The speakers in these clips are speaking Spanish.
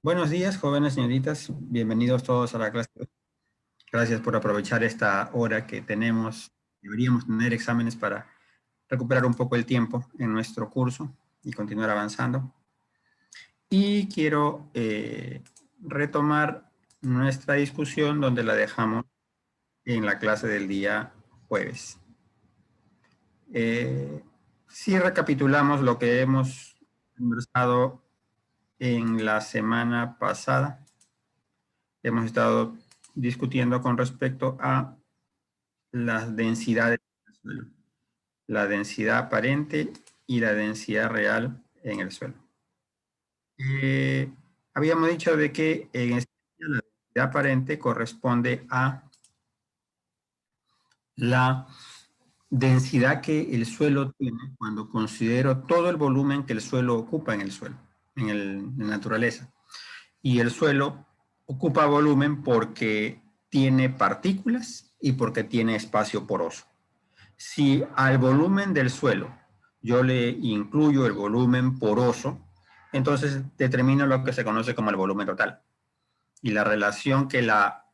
Buenos días, jóvenes señoritas. Bienvenidos todos a la clase. Gracias por aprovechar esta hora que tenemos. Deberíamos tener exámenes para recuperar un poco el tiempo en nuestro curso y continuar avanzando. Y quiero retomar nuestra discusión donde la dejamos en la clase del día jueves. Si recapitulamos lo que hemos conversado en la semana pasada, hemos estado discutiendo con respecto a las densidades del suelo, la densidad aparente y la densidad real en el suelo. Habíamos dicho de que en este la densidad aparente corresponde a la densidad que el suelo tiene cuando considero todo el volumen que el suelo ocupa en el suelo, en la naturaleza. Y el suelo ocupa volumen porque tiene partículas y porque tiene espacio poroso. Si al volumen del suelo yo le incluyo el volumen poroso, entonces determino lo que se conoce como el volumen total. Y la relación que la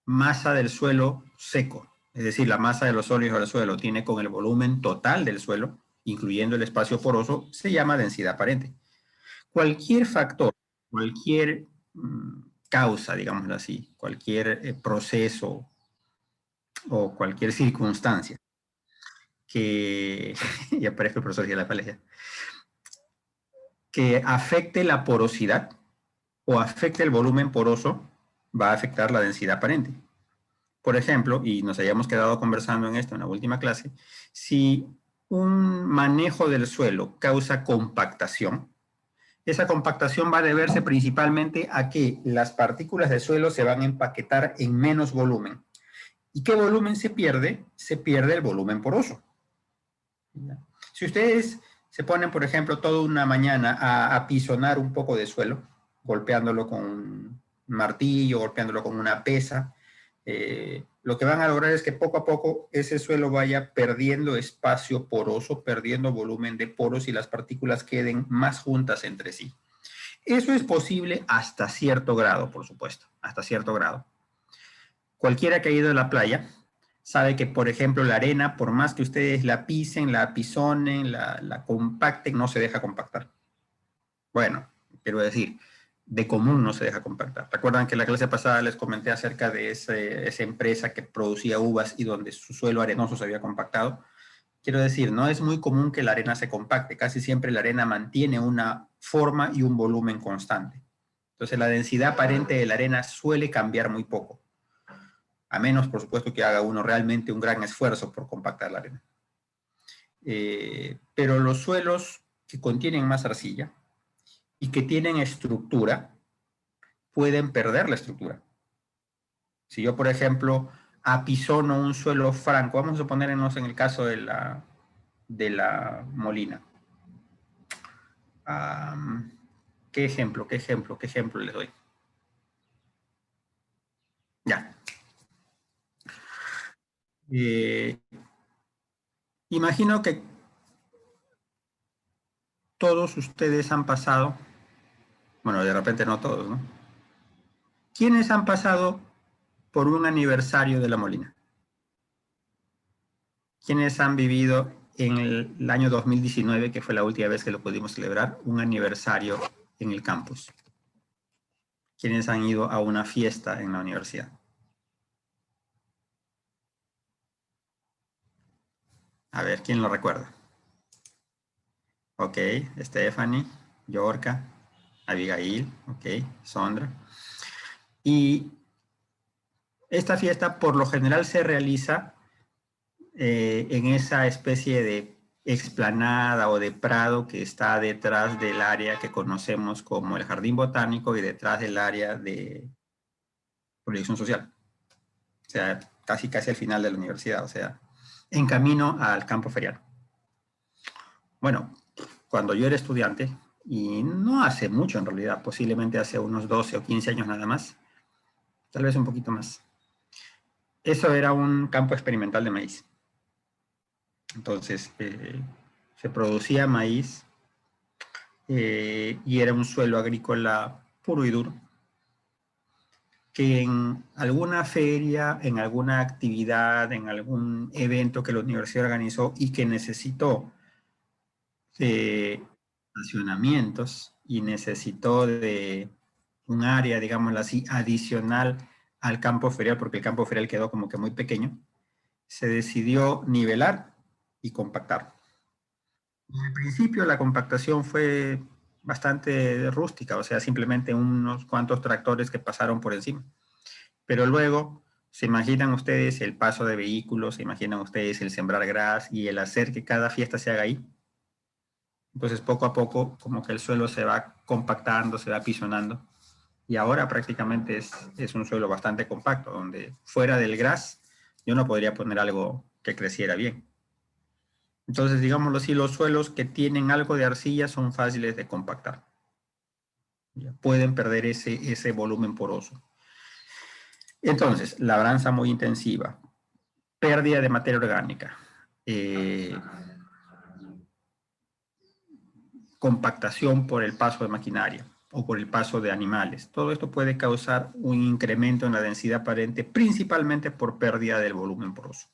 masa del suelo seco, es decir, la masa de los sólidos del suelo, tiene con el volumen total del suelo, incluyendo el espacio poroso, se llama densidad aparente. Cualquier factor, cualquier causa, digámoslo así, cualquier proceso o cualquier circunstancia que, y aparezco el profesor de la Paleja, que afecte la porosidad o afecte el volumen poroso, va a afectar la densidad aparente. Por ejemplo, y nos habíamos quedado conversando en esto en la última clase, si un manejo del suelo causa compactación, esa compactación va a deberse principalmente a que las partículas del suelo se van a empaquetar en menos volumen. ¿Y qué volumen se pierde? Se pierde el volumen poroso. Si ustedes se ponen, por ejemplo, toda una mañana a apisonar un poco de suelo, golpeándolo con un martillo, golpeándolo con una pesa, lo que van a lograr es que poco a poco ese suelo vaya perdiendo espacio poroso, perdiendo volumen de poros y las partículas queden más juntas entre sí. Eso es posible hasta cierto grado, por supuesto, hasta cierto grado. Cualquiera que ha ido a la playa sabe que, por ejemplo, la arena, por más que ustedes la pisen, la apisonen, la compacten, no se deja compactar. Bueno, quiero decir, de común no se deja compactar. ¿Recuerdan que en la clase pasada les comenté acerca de esa empresa que producía uvas y donde su suelo arenoso se había compactado? Quiero decir, no es muy común que la arena se compacte, casi siempre la arena mantiene una forma y un volumen constante. Entonces la densidad aparente de la arena suele cambiar muy poco, a menos, por supuesto, que haga uno realmente un gran esfuerzo por compactar la arena. Pero los suelos que contienen más arcilla y que tienen estructura, pueden perder la estructura. Si yo, por ejemplo, apisono un suelo franco, vamos a suponernos en el caso de la molina. ¿Qué ejemplo les doy? Ya. Imagino que todos ustedes han pasado, bueno, de repente no todos, ¿no? ¿Quiénes han pasado por un aniversario de la Molina? ¿Quiénes han vivido en el año 2019, que fue la última vez que lo pudimos celebrar, un aniversario en el campus? ¿Quiénes han ido a una fiesta en la universidad? A ver, ¿quién lo recuerda? Ok, Stephanie, Yorka, Abigail, ok, Sondra. Y esta fiesta por lo general se realiza en esa especie de explanada o de prado que está detrás del área que conocemos como el Jardín Botánico y detrás del área de proyección social. O sea, casi al final de la universidad, o sea, en camino al campo ferial. Bueno, cuando yo era estudiante, y no hace mucho en realidad, posiblemente hace unos 12 o 15 años nada más, tal vez un poquito más, eso era un campo experimental de maíz. Entonces, se producía maíz y era un suelo agrícola puro y duro, que en alguna feria, en alguna actividad, en algún evento que la universidad organizó y que necesitó estacionamientos y necesitó de un área, digámoslo así, adicional al campo ferial, porque el campo ferial quedó como que muy pequeño, se decidió nivelar y compactar. Al principio la compactación fue bastante rústica, o sea, simplemente unos cuantos tractores que pasaron por encima. Pero luego, se imaginan ustedes el paso de vehículos, se imaginan ustedes el sembrar gras y el hacer que cada fiesta se haga ahí. Entonces, poco a poco, como que el suelo se va compactando, se va pisonando. Y ahora prácticamente es un suelo bastante compacto, donde fuera del gras yo no podría poner algo que creciera bien. Entonces, digámoslo así, los suelos que tienen algo de arcilla son fáciles de compactar. Ya pueden perder ese volumen poroso. Entonces, labranza muy intensiva, pérdida de materia orgánica, compactación por el paso de maquinaria o por el paso de animales. Todo esto puede causar un incremento en la densidad aparente, principalmente por pérdida del volumen poroso.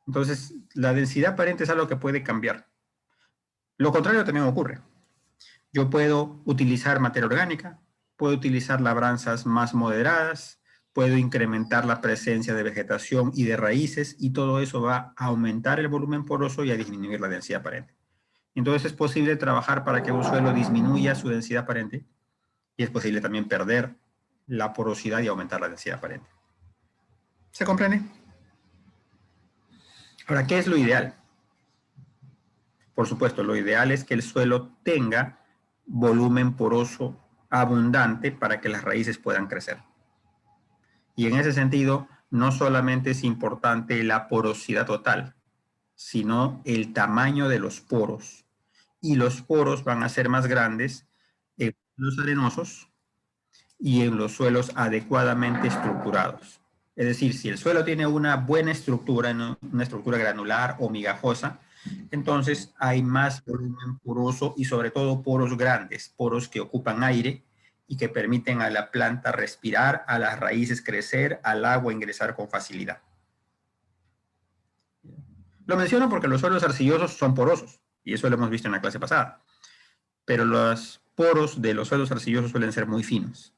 Entonces, la densidad aparente es algo que puede cambiar. Lo contrario también ocurre. Yo puedo utilizar materia orgánica, puedo utilizar labranzas más moderadas, puedo incrementar la presencia de vegetación y de raíces, y todo eso va a aumentar el volumen poroso y a disminuir la densidad aparente. Entonces es posible trabajar para que un suelo disminuya su densidad aparente, y es posible también perder la porosidad y aumentar la densidad aparente. ¿Se comprende? Ahora, ¿qué es lo ideal? Por supuesto, lo ideal es que el suelo tenga volumen poroso abundante para que las raíces puedan crecer. Y en ese sentido, no solamente es importante la porosidad total, sino el tamaño de los poros. Y los poros van a ser más grandes en los arenosos y en los suelos adecuadamente estructurados. Es decir, si el suelo tiene una buena estructura, ¿no? Una estructura granular o migajosa, entonces hay más volumen poroso y sobre todo poros grandes, poros que ocupan aire y que permiten a la planta respirar, a las raíces crecer, al agua ingresar con facilidad. Lo menciono porque los suelos arcillosos son porosos, y eso lo hemos visto en la clase pasada, pero los poros de los suelos arcillosos suelen ser muy finos.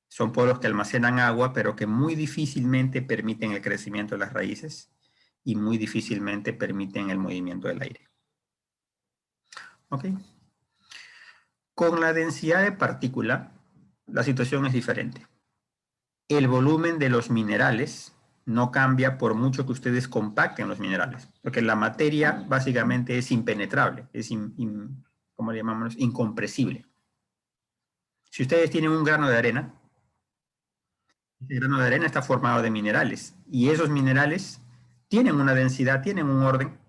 Son poros que almacenan agua, pero que muy difícilmente permiten el crecimiento de las raíces y muy difícilmente permiten el movimiento del aire. ¿Ok? Con la densidad de partícula, la situación es diferente. El volumen de los minerales no cambia por mucho que ustedes compacten los minerales, porque la materia básicamente es impenetrable, es, ¿cómo le llamamos? Incompresible. Si ustedes tienen un grano de arena, ese grano de arena está formado de minerales y esos minerales tienen una densidad, tienen un orden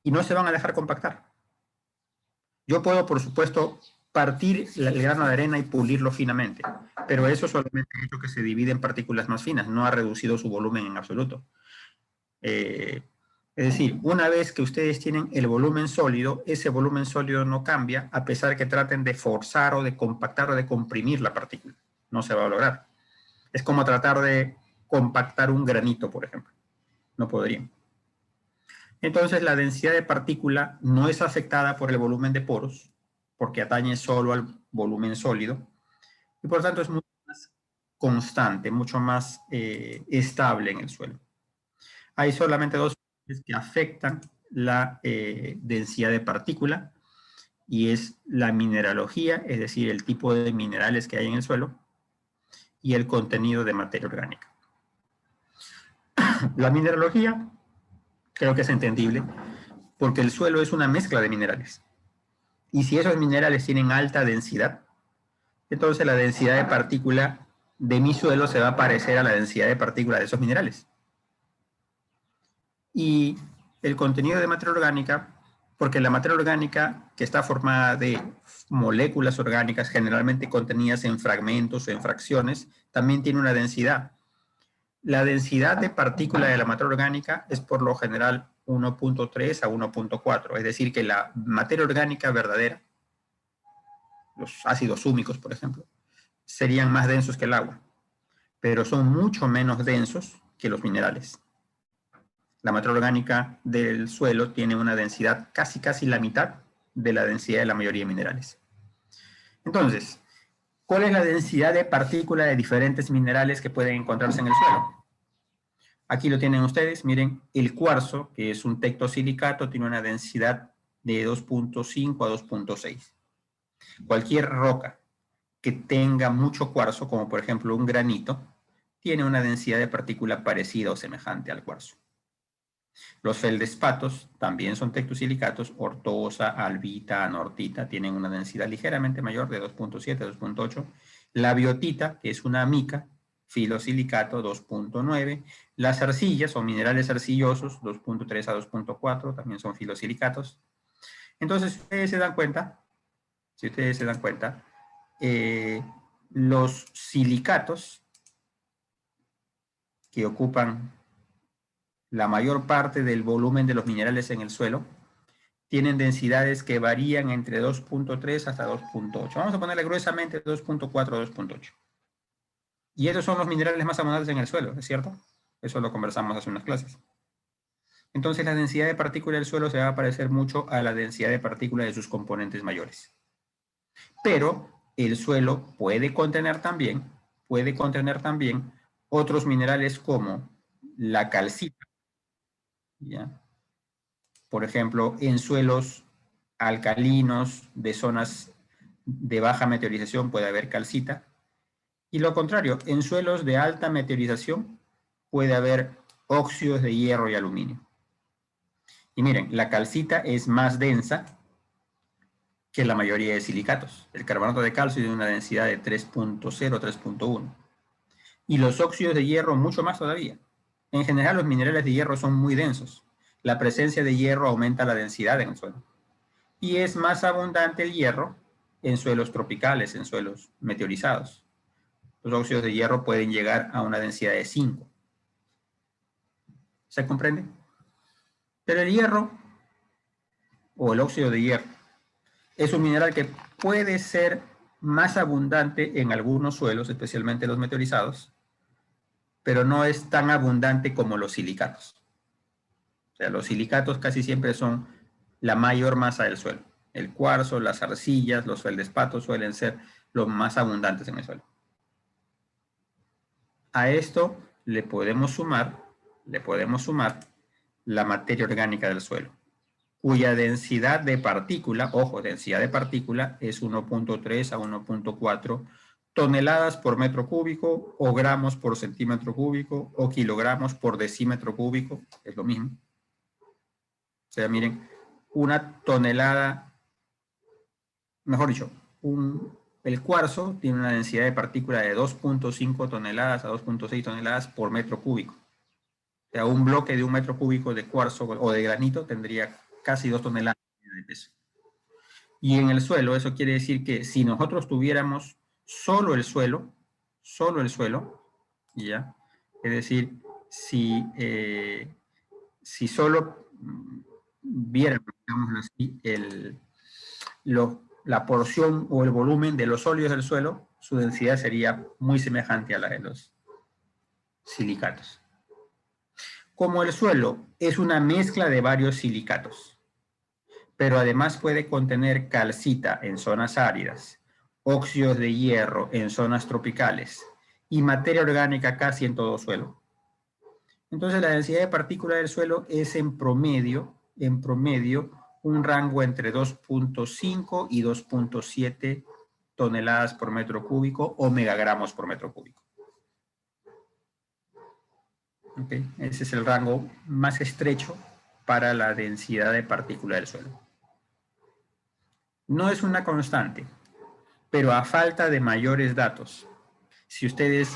y no se van a dejar compactar. Yo puedo, por supuesto, partir el grano de arena y pulirlo finamente, pero eso solamente ha hecho que se divide en partículas más finas, no ha reducido su volumen en absoluto. Es decir, una vez que ustedes tienen el volumen sólido, ese volumen sólido no cambia a pesar que traten de forzar o de compactar o de comprimir la partícula. No se va a lograr. Es como tratar de compactar un granito, por ejemplo. No podrían. Entonces, la densidad de partícula no es afectada por el volumen de poros, porque atañe solo al volumen sólido, y por lo tanto es mucho más constante, mucho más estable en el suelo. Hay solamente dos factores que afectan la densidad de partícula, y es la mineralogía, es decir, el tipo de minerales que hay en el suelo, y el contenido de materia orgánica. La mineralogía creo que es entendible, porque el suelo es una mezcla de minerales. Y si esos minerales tienen alta densidad, entonces la densidad de partícula de mi suelo se va a parecer a la densidad de partícula de esos minerales. Y el contenido de materia orgánica, porque la materia orgánica que está formada de moléculas orgánicas generalmente contenidas en fragmentos o en fracciones, también tiene una densidad. La densidad de partícula de la materia orgánica es por lo general 1.3 a 1.4, es decir, que la materia orgánica verdadera los ácidos húmicos, por ejemplo, serían más densos que el agua, pero son mucho menos densos que los minerales. La materia orgánica del suelo tiene una densidad casi la mitad de la densidad de la mayoría de minerales. Entonces, ¿cuál es la densidad de partículas de diferentes minerales que pueden encontrarse en el suelo? Aquí lo tienen ustedes, miren, el cuarzo, que es un tectosilicato, tiene una densidad de 2.5 a 2.6. Cualquier roca que tenga mucho cuarzo, como por ejemplo un granito, tiene una densidad de partícula parecida o semejante al cuarzo. Los feldespatos también son tectosilicatos, ortosa, albita, anortita, tienen una densidad ligeramente mayor de 2.7 a 2.8. La biotita, que es una mica, filosilicato 2.9. Las arcillas son minerales arcillosos, 2.3 a 2.4, también son filosilicatos. Entonces, si ustedes se dan cuenta, los silicatos que ocupan la mayor parte del volumen de los minerales en el suelo tienen densidades que varían entre 2.3 hasta 2.8. Vamos a ponerle gruesamente 2.4 a 2.8. Y esos son los minerales más abundantes en el suelo, ¿es cierto? Eso lo conversamos hace unas clases. Entonces la densidad de partículas del suelo se va a parecer mucho a la densidad de partículas de sus componentes mayores. Pero el suelo puede contener también otros minerales como la calcita, ¿ya? Por ejemplo, en suelos alcalinos de zonas de baja meteorización puede haber calcita. Y lo contrario, en suelos de alta meteorización puede haber óxidos de hierro y aluminio. Y miren, la calcita es más densa que la mayoría de silicatos. El carbonato de calcio tiene una densidad de 3.0, 3.1. Y los óxidos de hierro mucho más todavía. En general, los minerales de hierro son muy densos. La presencia de hierro aumenta la densidad en el suelo. Y es más abundante el hierro en suelos tropicales, en suelos meteorizados. Los óxidos de hierro pueden llegar a una densidad de 5. ¿Se comprende? Pero el hierro, o el óxido de hierro, es un mineral que puede ser más abundante en algunos suelos, especialmente los meteorizados, pero no es tan abundante como los silicatos. O sea, los silicatos casi siempre son la mayor masa del suelo. El cuarzo, las arcillas, los feldespatos suelen ser los más abundantes en el suelo. A esto le podemos sumar la materia orgánica del suelo, cuya densidad de partícula, ojo, densidad de partícula es 1.3 a 1.4 toneladas por metro cúbico, o gramos por centímetro cúbico, o kilogramos por decímetro cúbico, es lo mismo. O sea, miren, una tonelada, mejor dicho, el cuarzo tiene una densidad de partícula de 2.5 toneladas a 2.6 toneladas por metro cúbico. O sea, un bloque de 1 metro cúbico de cuarzo o de granito tendría casi 2 toneladas de peso. Y en el suelo, eso quiere decir que si nosotros tuviéramos solo el suelo, ¿ya? Es decir, si solo viéramos, digamos así, la porción o el volumen de los sólidos del suelo, su densidad sería muy semejante a la de los silicatos. Como el suelo es una mezcla de varios silicatos, pero además puede contener calcita en zonas áridas, óxidos de hierro en zonas tropicales y materia orgánica casi en todo suelo. Entonces la densidad de partículas del suelo es en promedio, un rango entre 2.5 y 2.7 toneladas por metro cúbico o megagramos por metro cúbico. Okay. Ese es el rango más estrecho para la densidad de partículas del suelo. No es una constante, pero a falta de mayores datos, si ustedes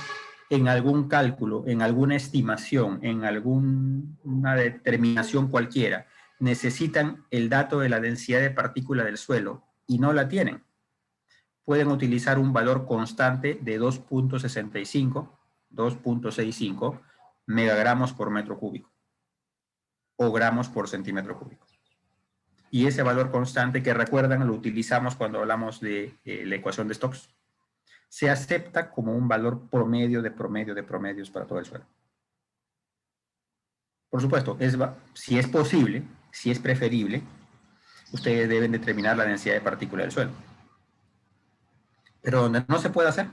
en algún cálculo, en alguna estimación, en alguna determinación cualquiera, necesitan el dato de la densidad de partícula del suelo y no la tienen, pueden utilizar un valor constante de 2.65 megagramos por metro cúbico o gramos por centímetro cúbico. Y ese valor constante, que recuerdan, lo utilizamos cuando hablamos de la ecuación de Stokes, se acepta como un valor promedio de promedios para todo el suelo. Por supuesto, si es posible, si es preferible, ustedes deben determinar la densidad de partícula del suelo. Pero donde no se puede hacer,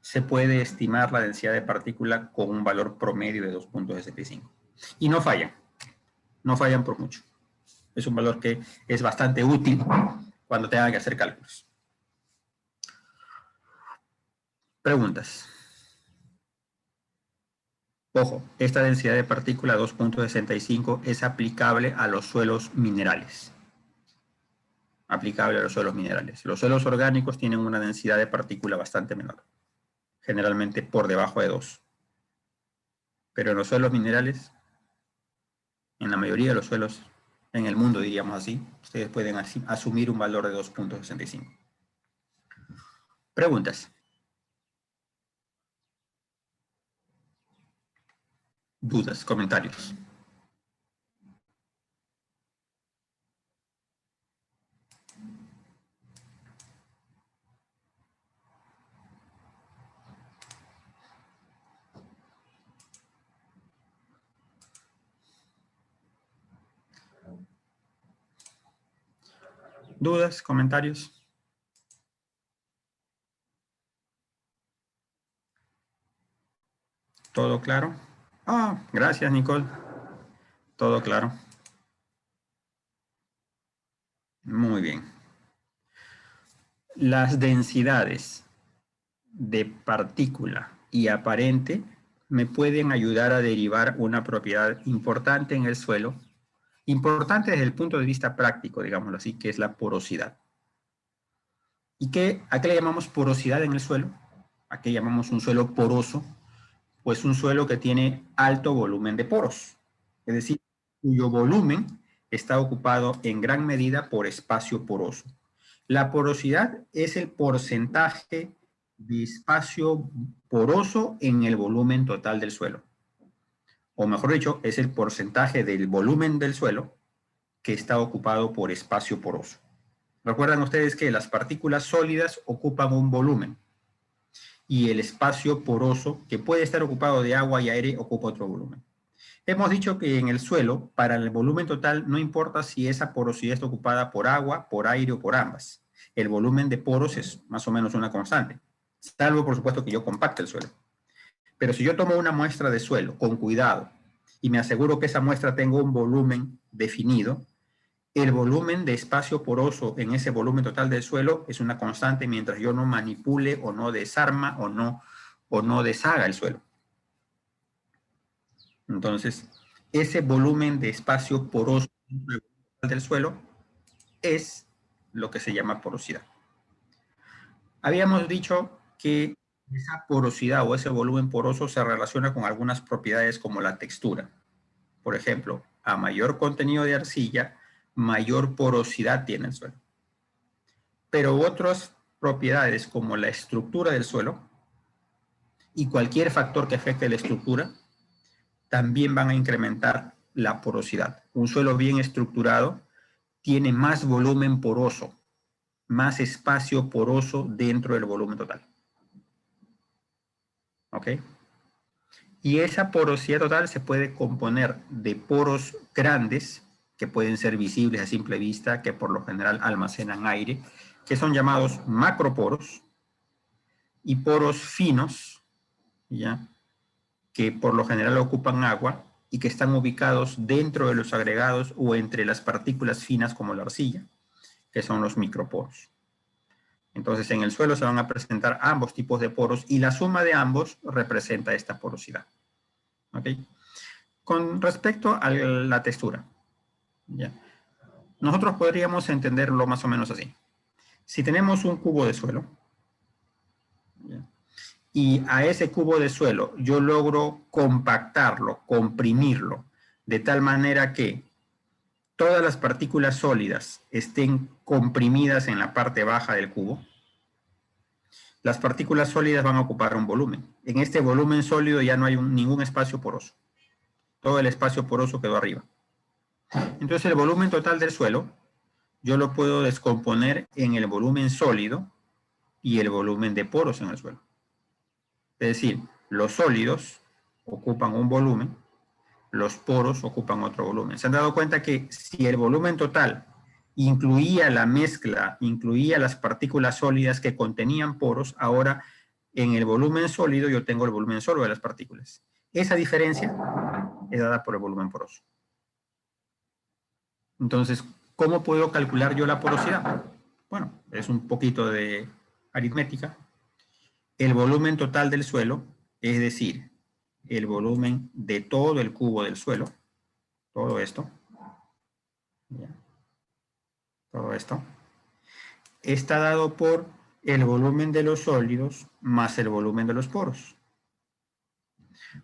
se puede estimar la densidad de partícula con un valor promedio de 2.65. Y no fallan por mucho. Es un valor que es bastante útil cuando tengan que hacer cálculos. Preguntas. Ojo, esta densidad de partícula 2.65 es aplicable a los suelos minerales. Aplicable a los suelos minerales. Los suelos orgánicos tienen una densidad de partícula bastante menor, generalmente por debajo de 2. Pero en los suelos minerales, en la mayoría de los suelos en el mundo, diríamos así, ustedes pueden asumir un valor de 2.65. Preguntas. Dudas, comentarios. ¿Dudas, comentarios? ¿Todo claro? Ah, gracias, Nicole. Todo claro. Muy bien. Las densidades de partícula y aparente me pueden ayudar a derivar una propiedad importante en el suelo, importante desde el punto de vista práctico, digámoslo así, que es la porosidad. ¿Y a qué le llamamos porosidad en el suelo? ¿A qué llamamos un suelo poroso? Pues un suelo que tiene alto volumen de poros, es decir, cuyo volumen está ocupado en gran medida por espacio poroso. La porosidad es el porcentaje de espacio poroso en el volumen total del suelo. O mejor dicho, es el porcentaje del volumen del suelo que está ocupado por espacio poroso. Recuerdan ustedes que las partículas sólidas ocupan un volumen y el espacio poroso, que puede estar ocupado de agua y aire, ocupa otro volumen. Hemos dicho que en el suelo, para el volumen total, no importa si esa porosidad está ocupada por agua, por aire o por ambas. El volumen de poros es más o menos una constante, salvo por supuesto que yo compacte el suelo. Pero si yo tomo una muestra de suelo con cuidado y me aseguro que esa muestra tenga un volumen definido, el volumen de espacio poroso en ese volumen total del suelo es una constante mientras yo no manipule o no desarma o no deshaga el suelo. Entonces, ese volumen de espacio poroso del suelo es lo que se llama porosidad. Habíamos dicho que esa porosidad o ese volumen poroso se relaciona con algunas propiedades como la textura. Por ejemplo, a mayor contenido de arcilla, mayor porosidad tiene el suelo. Pero otras propiedades como la estructura del suelo y cualquier factor que afecte la estructura también van a incrementar la porosidad. Un suelo bien estructurado tiene más volumen poroso, más espacio poroso dentro del volumen total. ¿Ok? Y esa porosidad total se puede componer de poros grandes, que pueden ser visibles a simple vista, que por lo general almacenan aire, que son llamados macroporos, y poros finos, ¿ya?, que por lo general ocupan agua y que están ubicados dentro de los agregados o entre las partículas finas como la arcilla, que son los microporos. Entonces, en el suelo se van a presentar ambos tipos de poros y la suma de ambos representa esta porosidad. ¿Ok? Con respecto a la textura, ¿ya?, nosotros podríamos entenderlo más o menos así. Si tenemos un cubo de suelo, ¿ya?, y a ese cubo de suelo yo logro compactarlo, comprimirlo, de tal manera que todas las partículas sólidas estén comprimidas en la parte baja del cubo, las partículas sólidas van a ocupar un volumen. En este volumen sólido ya no hay ningún espacio poroso. Todo el espacio poroso quedó arriba. Entonces el volumen total del suelo yo lo puedo descomponer en el volumen sólido y el volumen de poros en el suelo. Es decir, los sólidos ocupan un volumen, los poros ocupan otro volumen. ¿Se han dado cuenta que si el volumen total incluía la mezcla, incluía las partículas sólidas que contenían poros, ahora en el volumen sólido yo tengo el volumen solo de las partículas? Esa diferencia es dada por el volumen poroso. Entonces, ¿cómo puedo calcular yo la porosidad? Bueno, es un poquito de aritmética. El volumen total del suelo, es decir, el volumen de todo el cubo del suelo, todo esto, ¿ya? Todo esto, está dado por el volumen de los sólidos más el volumen de los poros.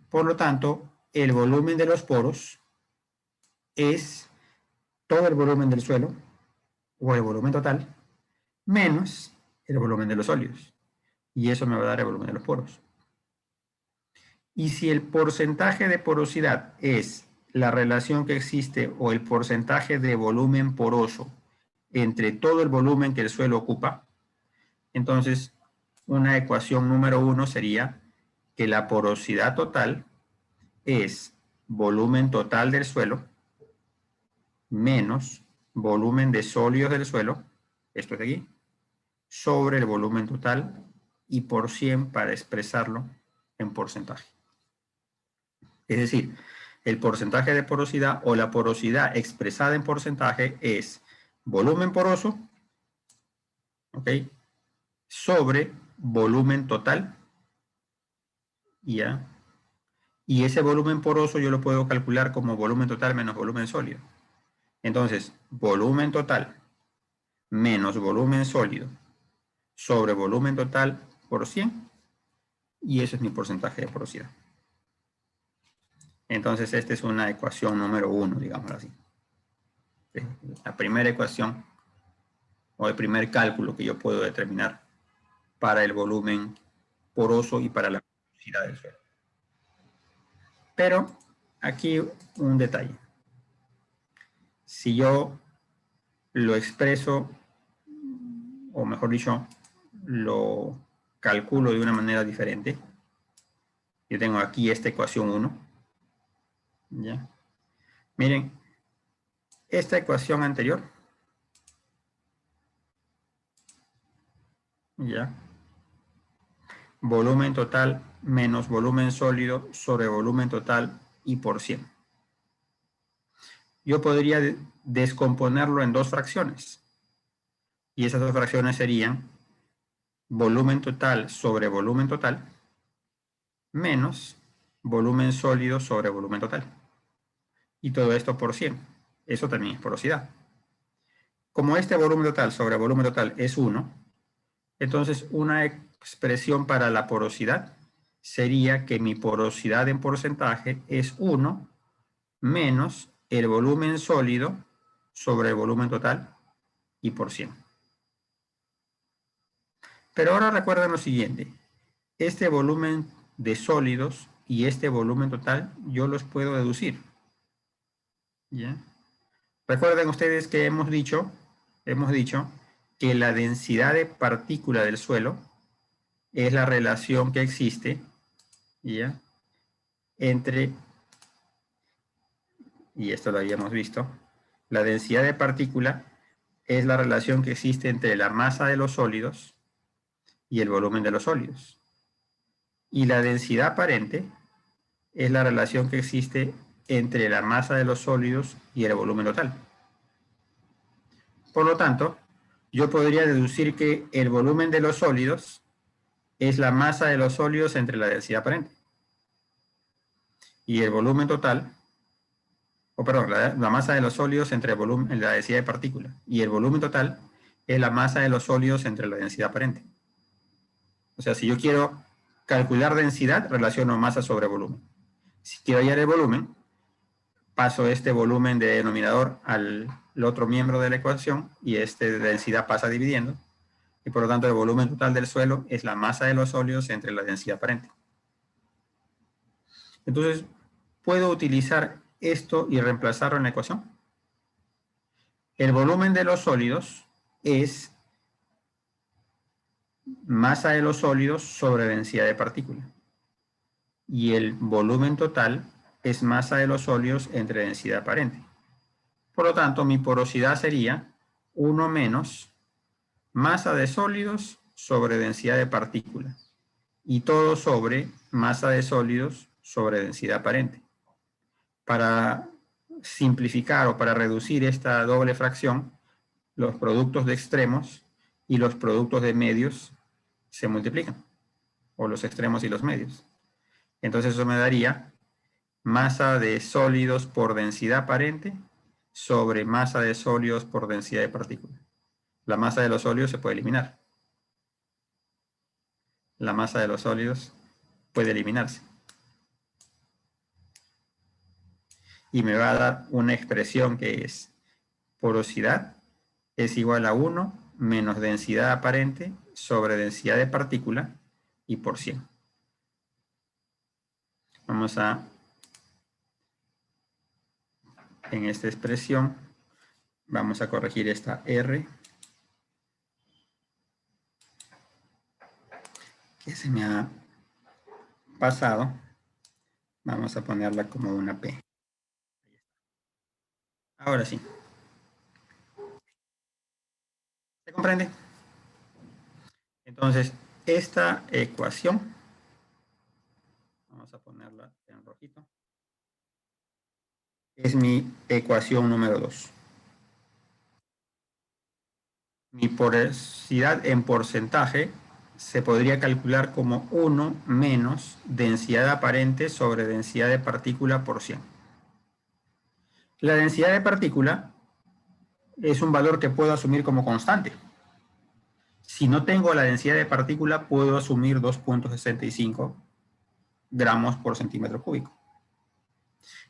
Por lo tanto, el volumen de los poros es todo el volumen del suelo, o el volumen total, menos el volumen de los sólidos. Y eso me va a dar el volumen de los poros. Y si el porcentaje de porosidad es la relación que existe o el porcentaje de volumen poroso entre todo el volumen que el suelo ocupa, entonces una ecuación número 1 sería que la porosidad total es volumen total del suelo menos volumen de sólidos del suelo, esto es de aquí, sobre el volumen total y por 100 para expresarlo en porcentaje. Es decir, el porcentaje de porosidad o la porosidad expresada en porcentaje es volumen poroso, ¿ok?, sobre volumen total, ¿ya? Y ese volumen poroso yo lo puedo calcular como volumen total menos volumen sólido. Entonces, volumen total menos volumen sólido sobre volumen total por 100, y eso es mi porcentaje de porosidad. Entonces, esta es una ecuación número 1, digámoslo así. La primera ecuación o el primer cálculo que yo puedo determinar para el volumen poroso y para la porosidad del suelo. Pero aquí un detalle. Si yo lo expreso, o mejor dicho, lo calculo de una manera diferente, yo tengo aquí esta ecuación 1, ¿ya? Miren, esta ecuación anterior, ¿ya?, volumen total menos volumen sólido sobre volumen total y por 100. Yo podría descomponerlo en dos fracciones. Y esas dos fracciones serían volumen total sobre volumen total menos volumen sólido sobre volumen total. Y todo esto por 100. Eso también es porosidad. Como este volumen total sobre volumen total es 1, entonces una expresión para la porosidad sería que mi porosidad en porcentaje es 1 menos el volumen sólido sobre el volumen total y por 100. Pero ahora recuerden lo siguiente. Este volumen de sólidos y este volumen total yo los puedo deducir, ¿ya? Recuerden ustedes que hemos dicho que la densidad de partícula del suelo es la relación que existe, ¿ya?, entre, y esto lo habíamos visto, la densidad de partícula es la relación que existe entre la masa de los sólidos y el volumen de los sólidos. Y la densidad aparente es la relación que existe entre la masa de los sólidos y el volumen total. Por lo tanto, yo podría deducir que el volumen de los sólidos es la masa de los sólidos entre la densidad aparente. Y el volumen total, la masa de los sólidos entre el volumen, la densidad de partícula. Y el volumen total es la masa de los sólidos entre la densidad aparente. O sea, si yo quiero calcular densidad, relaciono masa sobre volumen. Si quiero hallar el volumen, paso este volumen de denominador al otro miembro de la ecuación y este de densidad pasa dividiendo. Y por lo tanto el volumen total del suelo es la masa de los sólidos entre la densidad aparente. Entonces, ¿puedo utilizar esto y reemplazarlo en la ecuación? El volumen de los sólidos es masa de los sólidos sobre densidad de partícula. Y el volumen total es masa de los sólidos entre densidad aparente. Por lo tanto, mi porosidad sería 1 menos masa de sólidos sobre densidad de partícula. Y todo sobre masa de sólidos sobre densidad aparente. Para simplificar o para reducir esta doble fracción, los productos de extremos y los productos de medios se multiplican, o los extremos y los medios. Entonces eso me daría masa de sólidos por densidad aparente sobre masa de sólidos por densidad de partícula. La masa de los sólidos se puede eliminar. La masa de los sólidos puede eliminarse. Y me va a dar una expresión que es porosidad es igual a 1 menos densidad aparente sobre densidad de partícula y por 100. Vamos a, en esta expresión, vamos a corregir esta R que se me ha pasado. Vamos a ponerla como una P. Ahora sí. ¿Se comprende? Entonces, esta ecuación, vamos a ponerla en rojito, es mi ecuación número 2. Mi porosidad en porcentaje se podría calcular como 1 menos densidad aparente sobre densidad de partícula por 100. La densidad de partícula es un valor que puedo asumir como constante. Si no tengo la densidad de partícula, puedo asumir 2.65 gramos por centímetro cúbico.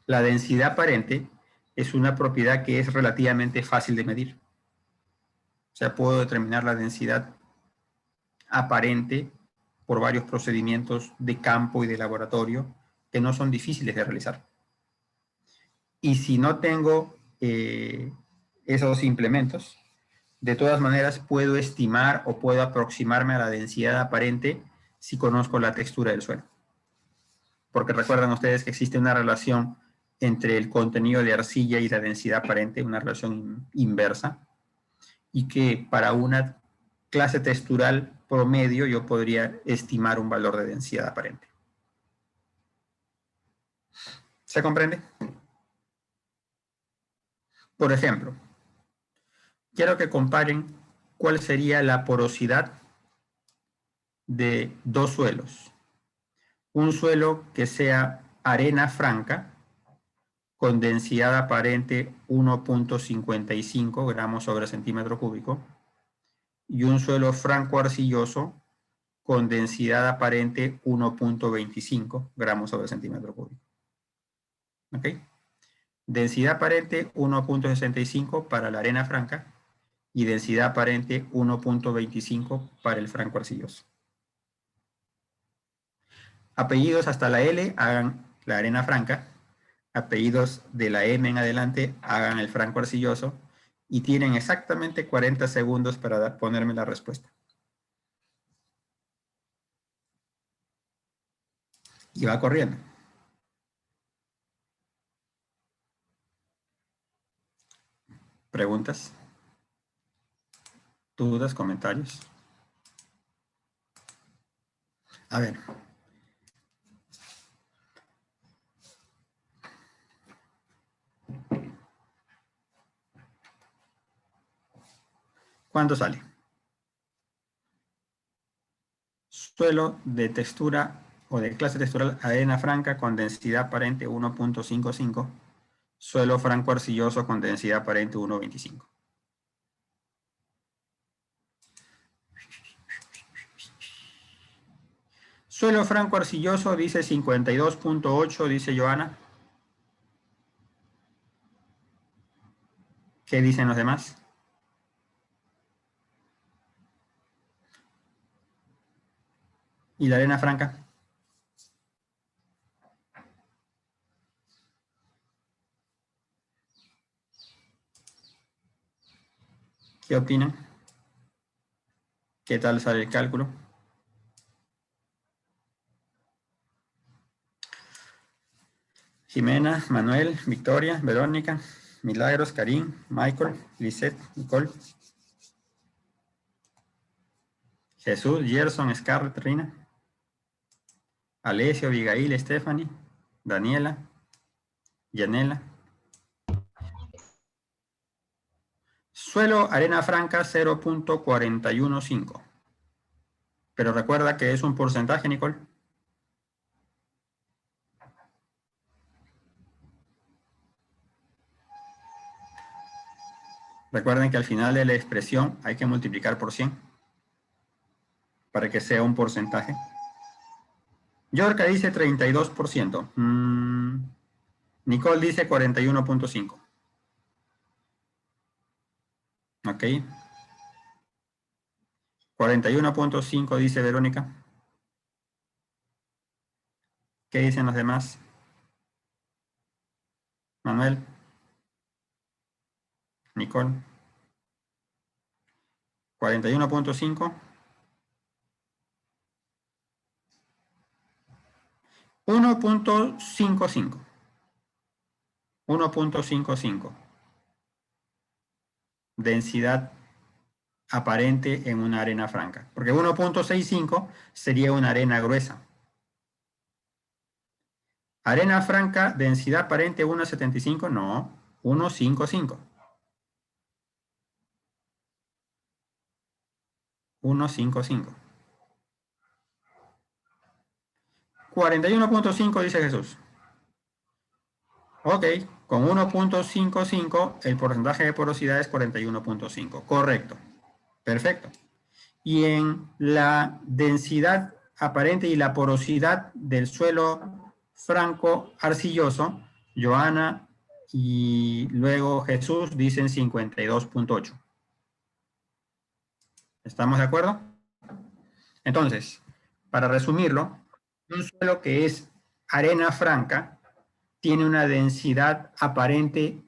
La densidad aparente es una propiedad que es relativamente fácil de medir. O sea, puedo determinar la densidad aparente por varios procedimientos de campo y de laboratorio que no son difíciles de realizar. Y si no tengo esos implementos, de todas maneras puedo estimar o puedo aproximarme a la densidad aparente si conozco la textura del suelo. Porque recuerdan ustedes que existe una relación entre el contenido de arcilla y la densidad aparente, una relación inversa, y que para una clase textural promedio yo podría estimar un valor de densidad aparente. ¿Se comprende? Por ejemplo, quiero que comparen cuál sería la porosidad de dos suelos. Un suelo que sea arena franca con densidad aparente 1.55 gramos sobre centímetro cúbico y un suelo franco arcilloso con densidad aparente 1.25 gramos sobre centímetro cúbico. ¿Ok? Densidad aparente 1.65 para la arena franca y densidad aparente 1.25 para el franco arcilloso. Apellidos hasta la L hagan la arena franca, apellidos de la M en adelante hagan el franco arcilloso y tienen exactamente 40 segundos para ponerme la respuesta. Y va corriendo. ¿Preguntas? ¿Dudas? ¿Comentarios? A ver. ¿Cuánto sale? Suelo de textura o de clase textural arena franca con densidad aparente 1.55. Suelo franco arcilloso con densidad aparente 1.25. Suelo franco arcilloso dice 52.8, dice Joana. ¿Qué dicen los demás? ¿Y la arena franca? ¿Qué opinan? ¿Qué tal sale el cálculo? Jimena, Manuel, Victoria, Verónica, Milagros, Karim, Michael, Lisette, Nicole, Jesús, Gerson, Scarlett, Rina, Alessio, Abigail, Stephanie, Daniela, Yanela. Suelo arena franca 0.415. Pero recuerda que es un porcentaje, Nicole. Recuerden que al final de la expresión hay que multiplicar por 100 para que sea un porcentaje. Yorka dice 32%. Nicole dice 41.5. Ok. 41.5 dice Verónica. ¿Qué dicen los demás? Manuel. Nicole. 41.5. 1.55. 1.55. Densidad aparente en una arena franca. Porque 1.65 sería una arena gruesa. Arena franca, densidad aparente 1.75, no, 1.55. 1.55. 41.5 dice Jesús. Ok, con 1.55 el porcentaje de porosidad es 41.5. Correcto. Perfecto. Y en la densidad aparente y la porosidad del suelo franco arcilloso, Joana y luego Jesús dicen 52.8. ¿Estamos de acuerdo? Entonces, para resumirlo, un suelo que es arena franca tiene una densidad aparente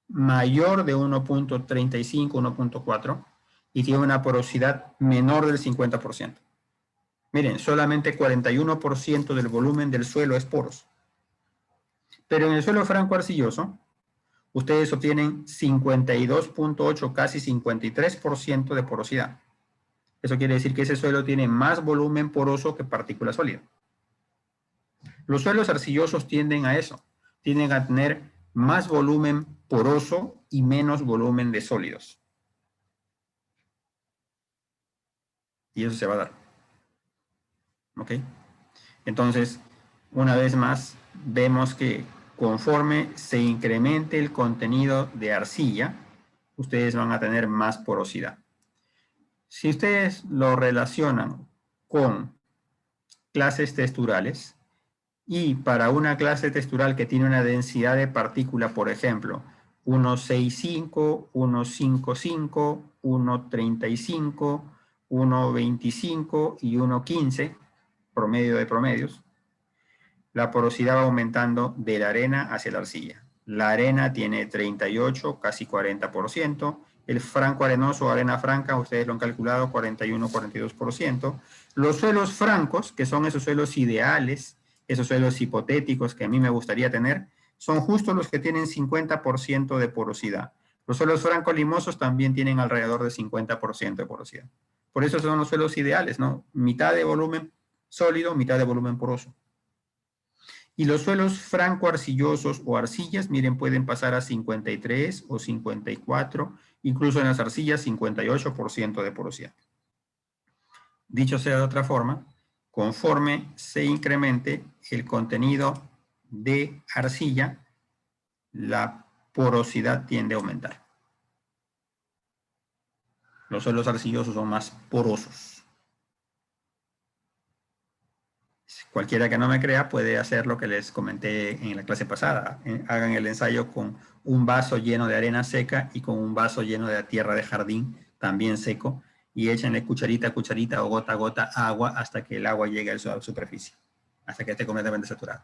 mayor de 1.35, 1.4 y tiene una porosidad menor del 50%. Miren, solamente 41% del volumen del suelo es poros. Pero en el suelo franco arcilloso, ustedes obtienen 52.8, casi 53% de porosidad. Eso quiere decir que ese suelo tiene más volumen poroso que partícula sólida. Los suelos arcillosos tienden a eso, tienden a tener más volumen poroso y menos volumen de sólidos. Y eso se va a dar. ¿Ok? Entonces, una vez más, vemos que conforme se incremente el contenido de arcilla, ustedes van a tener más porosidad. Si ustedes lo relacionan con clases texturales, y para una clase textural que tiene una densidad de partícula, por ejemplo, 1.65, 1.55, 1.35, 1.25 y 1.15, promedio de promedios, la porosidad va aumentando de la arena hacia la arcilla. La arena tiene 38, casi 40%. El franco arenoso o arena franca, ustedes lo han calculado, 41, 42%. Los suelos francos, que son esos suelos ideales, esos suelos hipotéticos que a mí me gustaría tener, son justo los que tienen 50% de porosidad. Los suelos franco-limosos también tienen alrededor de 50% de porosidad. Por eso son los suelos ideales, ¿no? Mitad de volumen sólido, mitad de volumen poroso. Y los suelos franco-arcillosos o arcillas, miren, pueden pasar a 53 o 54, incluso en las arcillas 58% de porosidad. Dicho sea de otra forma, conforme se incremente el contenido de arcilla, la porosidad tiende a aumentar. Los suelos arcillosos son más porosos. Cualquiera que no me crea puede hacer lo que les comenté en la clase pasada. Hagan el ensayo con un vaso lleno de arena seca y con un vaso lleno de tierra de jardín también seco y échenle cucharita a cucharita o gota a gota agua hasta que el agua llegue a la superficie, hasta que esté completamente saturado.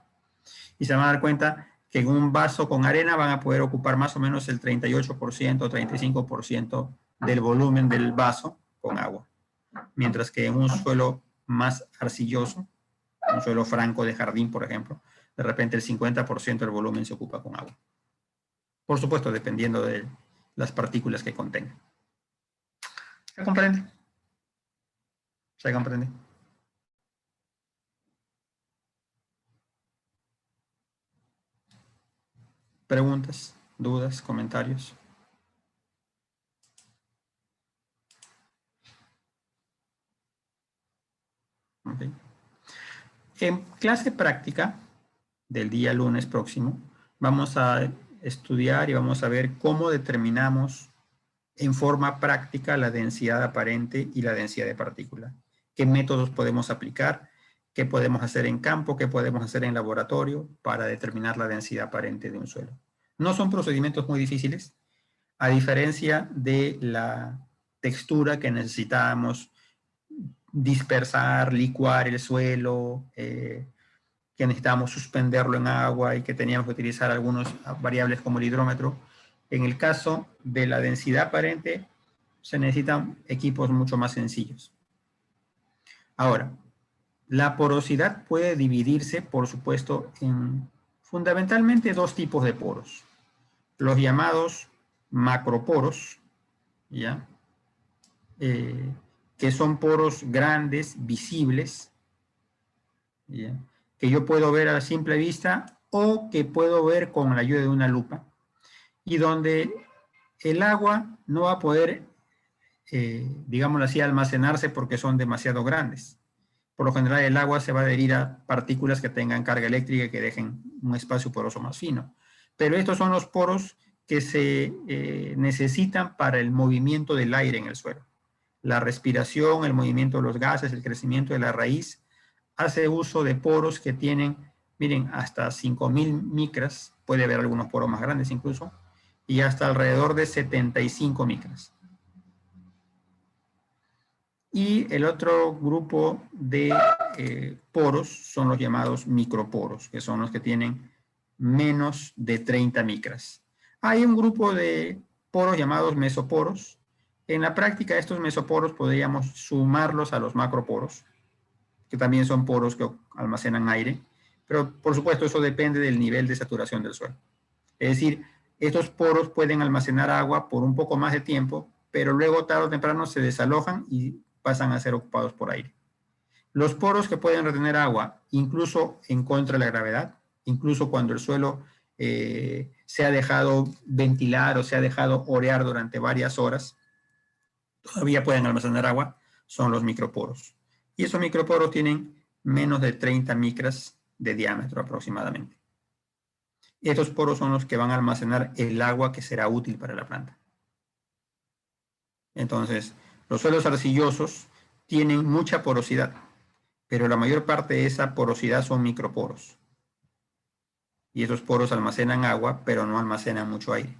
Y se van a dar cuenta que en un vaso con arena van a poder ocupar más o menos el 38%, 35% del volumen del vaso con agua. Mientras que en un suelo más arcilloso, un suelo franco de jardín, por ejemplo, de repente el 50% del volumen se ocupa con agua. Por supuesto, dependiendo de las partículas que contenga. ¿Se comprende? ¿Se comprende? ¿Preguntas, dudas, comentarios? Okay. En clase práctica del día lunes próximo, vamos a estudiar y vamos a ver cómo determinamos en forma práctica la densidad aparente y la densidad de partícula. ¿Qué métodos podemos aplicar? ¿Qué podemos hacer en campo? ¿Qué podemos hacer en laboratorio para determinar la densidad aparente de un suelo? No son procedimientos muy difíciles, a diferencia de la textura que necesitamos dispersar, licuar el suelo, que necesitábamos suspenderlo en agua y que teníamos que utilizar algunas variables como el hidrómetro. En el caso de la densidad aparente, se necesitan equipos mucho más sencillos. Ahora, la porosidad puede dividirse, por supuesto, en fundamentalmente dos tipos de poros. Los llamados macroporos, ¿ya? Que son poros grandes, visibles, ¿ya? Que yo puedo ver a simple vista o que puedo ver con la ayuda de una lupa, y donde el agua no va a poder, digámoslo así, almacenarse porque son demasiado grandes. Por lo general el agua se va a adherir a partículas que tengan carga eléctrica y que dejen un espacio poroso más fino. Pero estos son los poros que se necesitan para el movimiento del aire en el suelo. La respiración, el movimiento de los gases, el crecimiento de la raíz, hace uso de poros que tienen, miren, hasta 5000 micras, puede haber algunos poros más grandes incluso, y hasta alrededor de 75 micras. Y el otro grupo de poros son los llamados microporos, que son los que tienen menos de 30 micras. Hay un grupo de poros llamados mesoporos. En la práctica, estos mesoporos podríamos sumarlos a los macroporos, que también son poros que almacenan aire, pero por supuesto eso depende del nivel de saturación del suelo. Es decir, estos poros pueden almacenar agua por un poco más de tiempo, pero luego tarde o temprano se desalojan y pasan a ser ocupados por aire. Los poros que pueden retener agua, incluso en contra de la gravedad, incluso cuando el suelo se ha dejado ventilar o se ha dejado orear durante varias horas, todavía pueden almacenar agua, son los microporos. Y esos microporos tienen menos de 30 micras de diámetro aproximadamente. Estos poros son los que van a almacenar el agua que será útil para la planta. Entonces, los suelos arcillosos tienen mucha porosidad, pero la mayor parte de esa porosidad son microporos. Y esos poros almacenan agua, pero no almacenan mucho aire.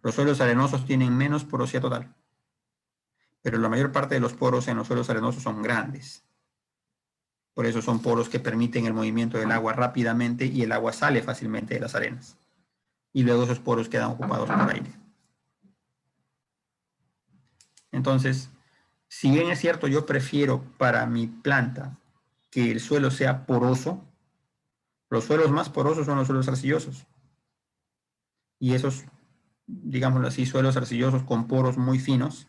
Los suelos arenosos tienen menos porosidad total, pero la mayor parte de los poros en los suelos arenosos son grandes. Por eso son poros que permiten el movimiento del agua rápidamente y el agua sale fácilmente de las arenas. Y luego esos poros quedan ocupados por aire. Entonces, si bien es cierto, yo prefiero para mi planta que el suelo sea poroso, los suelos más porosos son los suelos arcillosos. Y esos, digámoslo así, suelos arcillosos con poros muy finos,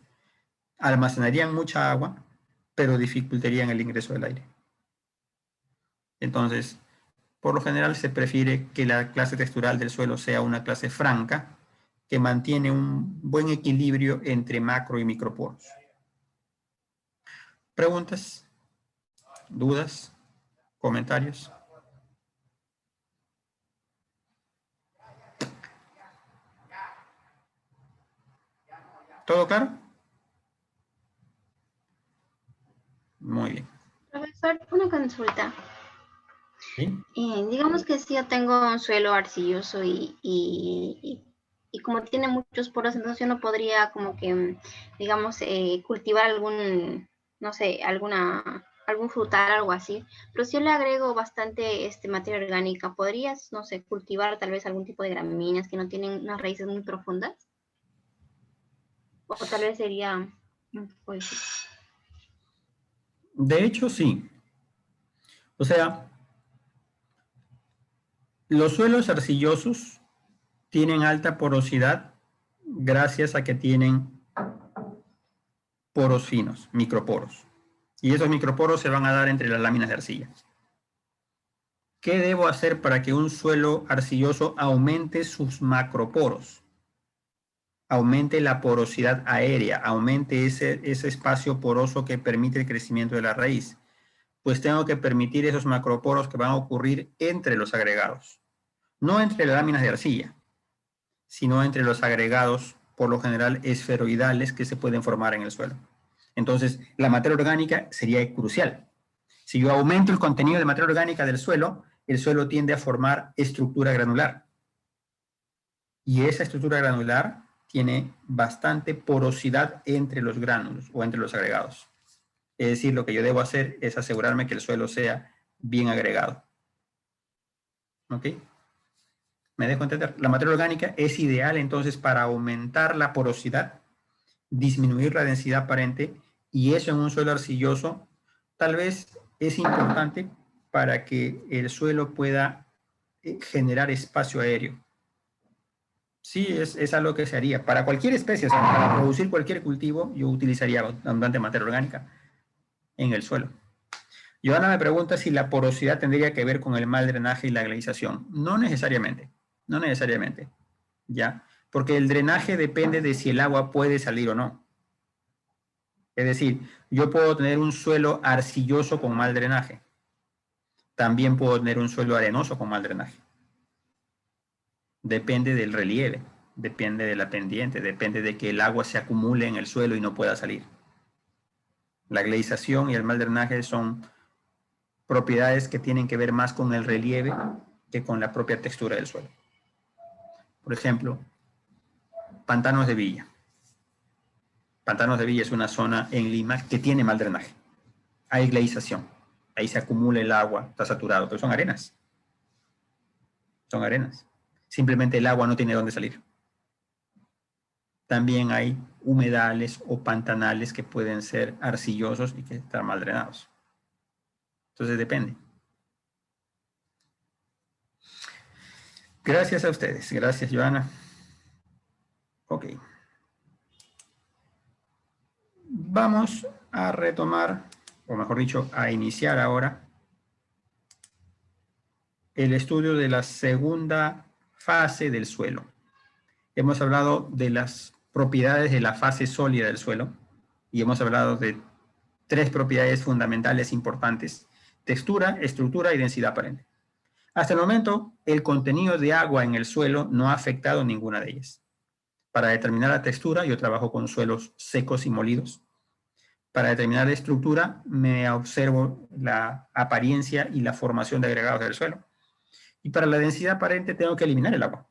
almacenarían mucha agua, pero dificultarían el ingreso del aire. Entonces, por lo general se prefiere que la clase textural del suelo sea una clase franca, que mantiene un buen equilibrio entre macro y microporos. ¿Preguntas? ¿Dudas? ¿Comentarios? ¿Todo claro? Muy bien. Profesor, una consulta. ¿Sí? Digamos que si yo tengo un suelo arcilloso y como tiene muchos poros, entonces yo no podría como que, digamos, cultivar algún, no sé, algún frutal, algo así. Pero si yo le agrego bastante materia orgánica, ¿podrías, no sé, cultivar tal vez algún tipo de gramíneas que no tienen unas raíces muy profundas? O tal vez sería un poco difícil. De hecho, sí. O sea, los suelos arcillosos tienen alta porosidad gracias a que tienen poros finos, microporos. Y esos microporos se van a dar entre las láminas de arcilla. ¿Qué debo hacer para que un suelo arcilloso aumente sus macroporos? Aumente la porosidad aérea, aumente ese espacio poroso que permite el crecimiento de la raíz. Pues tengo que permitir esos macroporos que van a ocurrir entre los agregados. No entre las láminas de arcilla, sino entre los agregados, por lo general esferoidales, que se pueden formar en el suelo. Entonces, la materia orgánica sería crucial. Si yo aumento el contenido de materia orgánica del suelo, el suelo tiende a formar estructura granular. Y esa estructura granular tiene bastante porosidad entre los gránulos o entre los agregados. Es decir, lo que yo debo hacer es asegurarme que el suelo sea bien agregado. ¿Ok? ¿Me dejo entender? La materia orgánica es ideal entonces para aumentar la porosidad, disminuir la densidad aparente, y eso en un suelo arcilloso tal vez es importante para que el suelo pueda generar espacio aéreo. Sí, es algo que se haría. Para cualquier especie, o sea, para producir cualquier cultivo, yo utilizaría abundante materia orgánica en el suelo. Joana me pregunta si la porosidad tendría que ver con el mal drenaje y la gladización. No necesariamente, no necesariamente, ¿ya? Porque el drenaje depende de si el agua puede salir o no. Es decir, yo puedo tener un suelo arcilloso con mal drenaje. También puedo tener un suelo arenoso con mal drenaje. Depende del relieve, depende de la pendiente, depende de que el agua se acumule en el suelo y no pueda salir. La gladización y el mal drenaje son propiedades que tienen que ver más con el relieve que con la propia textura del suelo. Por ejemplo, Pantanos de Villa. Pantanos de Villa es una zona en Lima que tiene mal drenaje. Hay gladización. Ahí se acumula el agua, está saturado, pero son arenas. Son arenas. Simplemente el agua no tiene dónde salir. También hay humedales o pantanales que pueden ser arcillosos y que están mal drenados. Entonces depende. Gracias a ustedes. Gracias, Joana. Ok. Vamos a retomar, o mejor dicho, a iniciar ahora el estudio de la segunda fase del suelo. Hemos hablado de las propiedades de la fase sólida del suelo y hemos hablado de 3 propiedades fundamentales importantes: textura, estructura y densidad aparente. Hasta el momento, el contenido de agua en el suelo no ha afectado ninguna de ellas. Para determinar la textura, yo trabajo con suelos secos y molidos. Para determinar la estructura, me observo la apariencia y la formación de agregados del suelo. Y para la densidad aparente, tengo que eliminar el agua.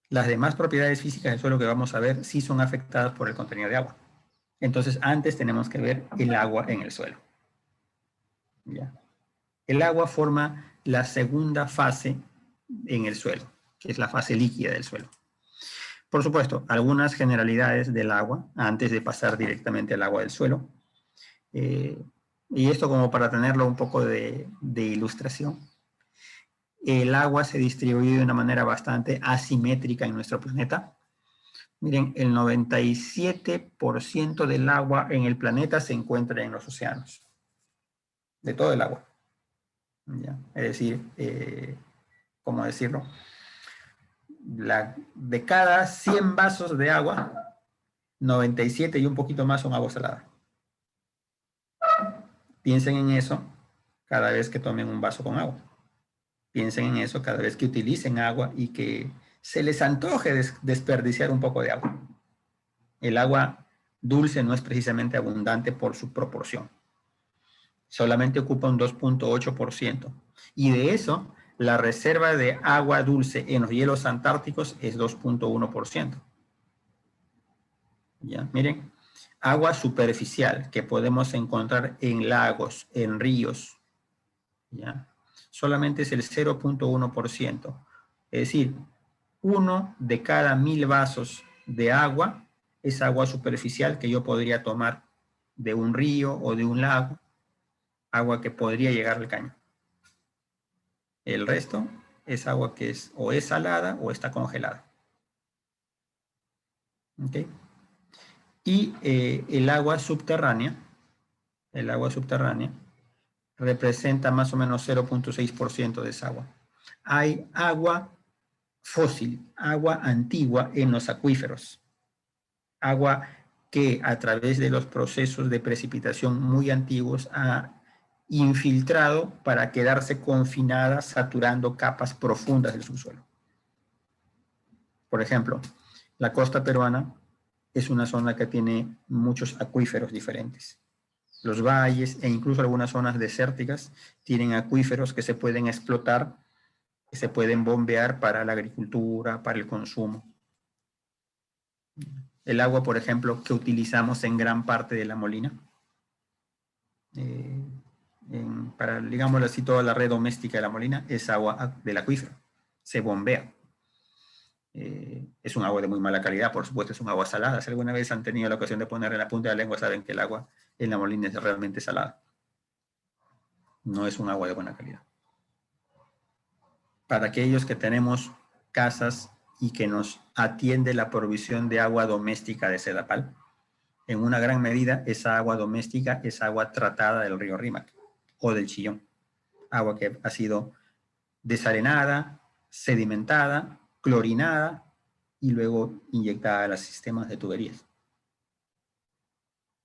Las demás propiedades físicas del suelo que vamos a ver sí son afectadas por el contenido de agua. Entonces, antes tenemos que ver el agua en el suelo. ¿Ya? El agua forma la segunda fase en el suelo, que es la fase líquida del suelo. Por supuesto, algunas generalidades del agua antes de pasar directamente al agua del suelo. Y esto como para tenerlo un poco de ilustración. El agua se distribuye de una manera bastante asimétrica en nuestro planeta. Miren, el 97% del agua en el planeta se encuentra en los océanos. De todo el agua. ¿Ya? Es decir, ¿cómo decirlo? De cada 100 vasos de agua, 97 y un poquito más son agua salada. Piensen en eso cada vez que tomen un vaso con agua. Piensen en eso cada vez que utilicen agua y que se les antoje desperdiciar un poco de agua. El agua dulce no es precisamente abundante por su proporción. Solamente ocupa un 2.8%. Y de eso, la reserva de agua dulce en los hielos antárticos es 2.1%. ¿Ya? Miren, agua superficial que podemos encontrar en lagos, en ríos, ¿ya? Solamente es el 0.1%. Es decir, 1 de cada 1000 vasos de agua es agua superficial que yo podría tomar de un río o de un lago, agua que podría llegar al caño. El resto es agua que es o es salada o está congelada. ¿Okay? Y el agua subterránea representa más o menos 0.6% de esa agua. Hay agua fósil, agua antigua en los acuíferos. Agua que a través de los procesos de precipitación muy antiguos ha infiltrado para quedarse confinada, saturando capas profundas del subsuelo. Por ejemplo, la costa peruana es una zona que tiene muchos acuíferos diferentes. Los valles e incluso algunas zonas desérticas tienen acuíferos que se pueden explotar, que se pueden bombear para la agricultura, para el consumo. El agua, por ejemplo, que utilizamos en gran parte de La Molina, para, digámoslo así, toda la red doméstica de La Molina, es agua del acuífero, se bombea. Es un agua de muy mala calidad, por supuesto, es un agua salada. Si alguna vez han tenido la ocasión de ponerle la punta de la lengua, saben que el agua en La Molina es realmente salada. No es un agua de buena calidad. Para aquellos que tenemos casas y que nos atiende la provisión de agua doméstica de Sedapal, en una gran medida esa agua doméstica es agua tratada del río Rímac o del Chillón. Agua que ha sido desarenada, sedimentada, clorinada y luego inyectada a los sistemas de tuberías.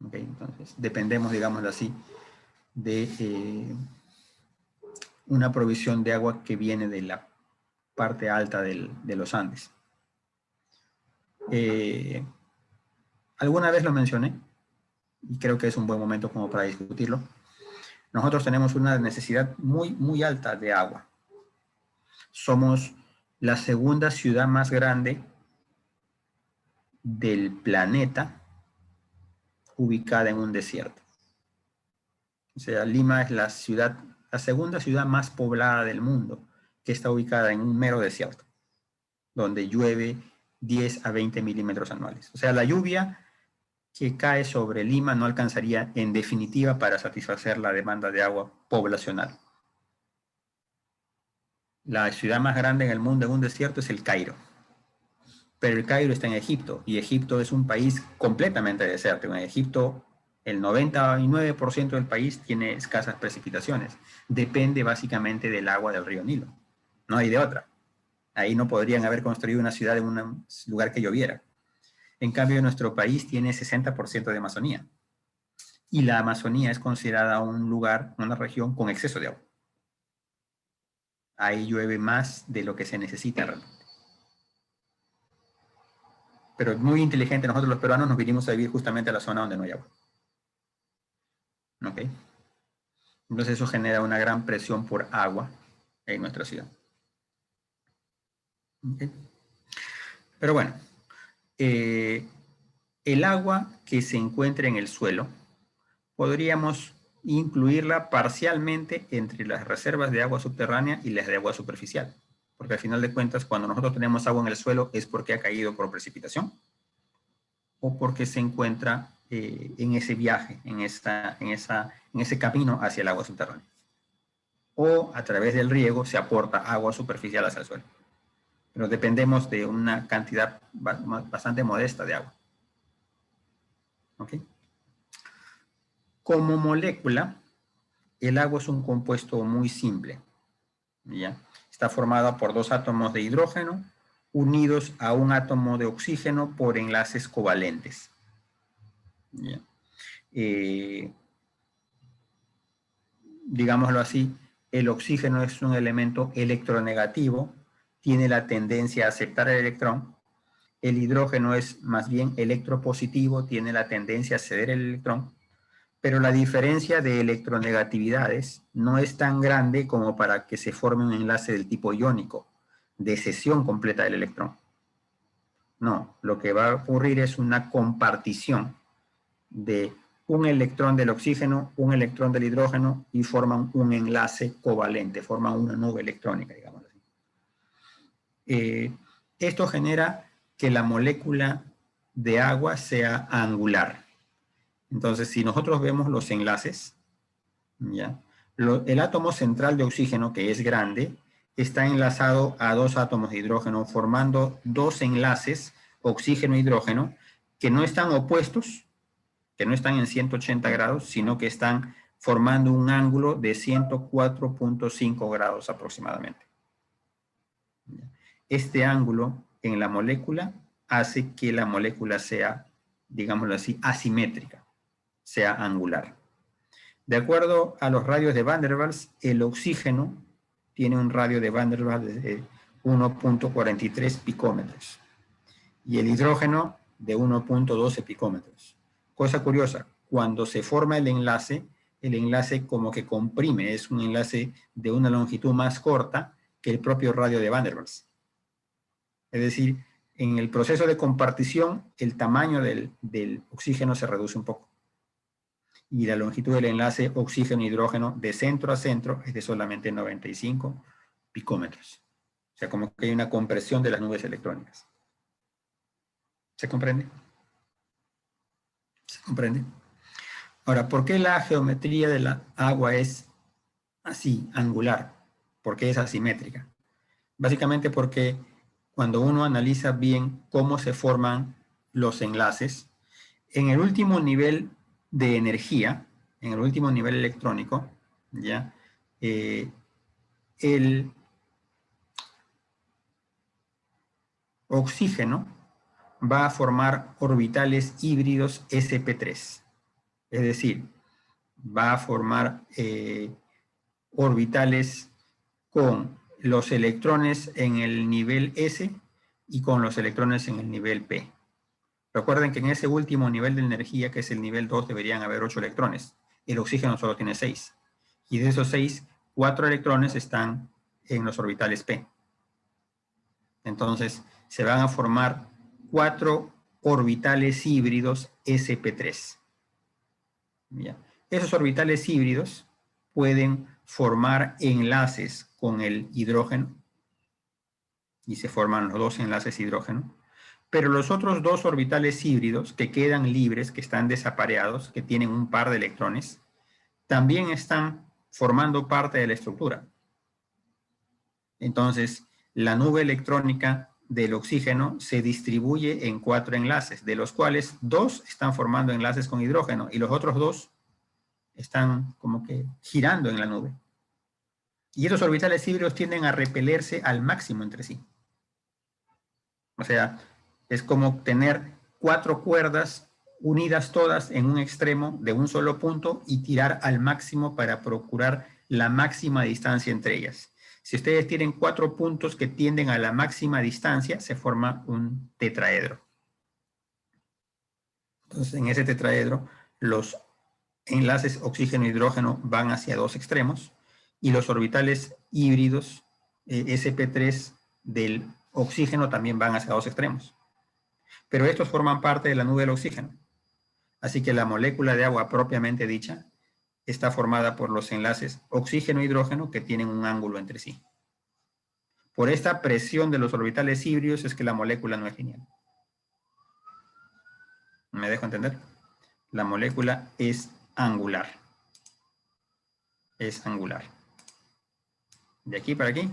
Okay, entonces, dependemos, digámoslo así, de una provisión de agua que viene de la parte alta de los Andes. Alguna vez lo mencioné, y creo que es un buen momento como para discutirlo. Nosotros tenemos una necesidad muy, muy alta de agua. Somos la segunda ciudad más grande del planeta ubicada en un desierto. O sea, Lima es la segunda ciudad más poblada del mundo, que está ubicada en un mero desierto, donde llueve 10 a 20 milímetros anuales. O sea, la lluvia que cae sobre Lima no alcanzaría en definitiva para satisfacer la demanda de agua poblacional. La ciudad más grande en el mundo en un desierto es el Cairo. Pero el Cairo está en Egipto, y Egipto es un país completamente desértico. En Egipto, el 99% del país tiene escasas precipitaciones. Depende básicamente del agua del río Nilo. No hay de otra. Ahí no podrían haber construido una ciudad en un lugar que lloviera. En cambio, nuestro país tiene 60% de Amazonía. Y la Amazonía es considerada un lugar, una región con exceso de agua. Ahí llueve más de lo que se necesita realmente. Pero es muy inteligente, nosotros los peruanos nos vinimos a vivir justamente a la zona donde no hay agua. ¿Ok? Entonces eso genera una gran presión por agua en nuestra ciudad. ¿Okay? Pero bueno, el agua que se encuentra en el suelo, podríamos incluirla parcialmente entre las reservas de agua subterránea y las de agua superficial. Porque al final de cuentas, cuando nosotros tenemos agua en el suelo, es porque ha caído por precipitación o porque se encuentra en ese viaje, en ese camino hacia el agua subterránea. O a través del riego se aporta agua superficial hacia el suelo. Pero dependemos de una cantidad bastante modesta de agua. ¿Ok? Como molécula, el agua es un compuesto muy simple. ¿Ya? Está formada por dos átomos de hidrógeno unidos a un átomo de oxígeno por enlaces covalentes. ¿Ya? Digámoslo así, el oxígeno es un elemento electronegativo, tiene la tendencia a aceptar el electrón. El hidrógeno es más bien electropositivo, tiene la tendencia a ceder el electrón. Pero la diferencia de electronegatividades no es tan grande como para que se forme un enlace del tipo iónico, de cesión completa del electrón. No, lo que va a ocurrir es una compartición de un electrón del oxígeno, un electrón del hidrógeno y forman un enlace covalente, forman una nube electrónica, digamos así. Esto genera que la molécula de agua sea angular. Entonces, si nosotros vemos los enlaces, ¿ya? El átomo central de oxígeno, que es grande, está enlazado a dos átomos de hidrógeno, formando dos enlaces, oxígeno-hidrógeno, que no están opuestos, que no están en 180 grados, sino que están formando un ángulo de 104.5 grados aproximadamente. Este ángulo en la molécula hace que la molécula sea, digámoslo así, asimétrica, sea angular. De acuerdo a los radios de Van der Waals, el oxígeno tiene un radio de Van der Waals de 1.43 picómetros y el hidrógeno de 1.12 picómetros. Cosa curiosa, cuando se forma el enlace como que comprime, es un enlace de una longitud más corta que el propio radio de Van der Waals. Es decir, en el proceso de compartición, el tamaño del oxígeno se reduce un poco. Y la longitud del enlace oxígeno-hidrógeno de centro a centro es de solamente 95 picómetros. O sea, como que hay una compresión de las nubes electrónicas. ¿Se comprende? ¿Se comprende? Ahora, ¿por qué la geometría de la agua es así, angular? ¿Por qué es asimétrica? Básicamente porque cuando uno analiza bien cómo se forman los enlaces, en el último nivel de energía, en el último nivel electrónico, ¿ya? El oxígeno va a formar orbitales híbridos sp3. Es decir, va a formar orbitales con los electrones en el nivel S y con los electrones en el nivel P. Recuerden que en ese último nivel de energía, que es el nivel 2, deberían haber 8 electrones. El oxígeno solo tiene 6. Y de esos 6, 4 electrones están en los orbitales P. Entonces, se van a formar 4 orbitales híbridos sp3. ¿Ya? Esos orbitales híbridos pueden formar enlaces con el hidrógeno y se forman los dos enlaces hidrógeno. Pero los otros dos orbitales híbridos que quedan libres, que están desapareados, que tienen un par de electrones, también están formando parte de la estructura. Entonces, la nube electrónica del oxígeno se distribuye en 4 enlaces, de los cuales 2 están formando enlaces con hidrógeno y los otros 2 están como que girando en la nube. Y esos orbitales híbridos tienden a repelerse al máximo entre sí. O sea, es como tener 4 cuerdas unidas todas en un extremo de un solo punto y tirar al máximo para procurar la máxima distancia entre ellas. Si ustedes tienen 4 puntos que tienden a la máxima distancia, se forma un tetraedro. Entonces, en ese tetraedro, los enlaces oxígeno-hidrógeno van hacia 2 extremos y los orbitales híbridos sp3 del oxígeno también van hacia 2 extremos. Pero estos forman parte de la nube del oxígeno. Así que la molécula de agua propiamente dicha está formada por los enlaces oxígeno-hidrógeno que tienen un ángulo entre sí. Por esta presión de los orbitales híbridos es que la molécula no es lineal. ¿Me dejo entender? La molécula es angular. Es angular. De aquí para aquí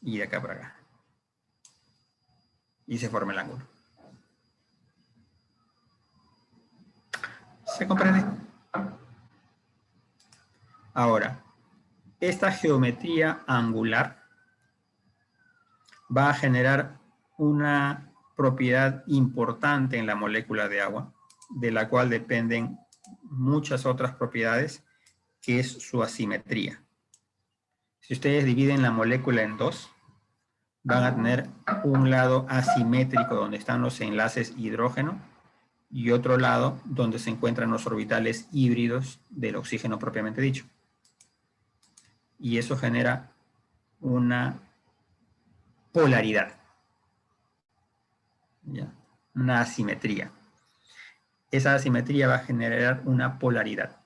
y de acá para acá. Y se forma el ángulo. ¿Se comprende? Ahora, esta geometría angular va a generar una propiedad importante en la molécula de agua, de la cual dependen muchas otras propiedades, que es su asimetría. Si ustedes dividen la molécula en 2, van a tener un lado asimétrico donde están los enlaces hidrógeno y otro lado donde se encuentran los orbitales híbridos del oxígeno propiamente dicho. Y eso genera una polaridad, ¿ya? Una asimetría. Esa asimetría va a generar una polaridad.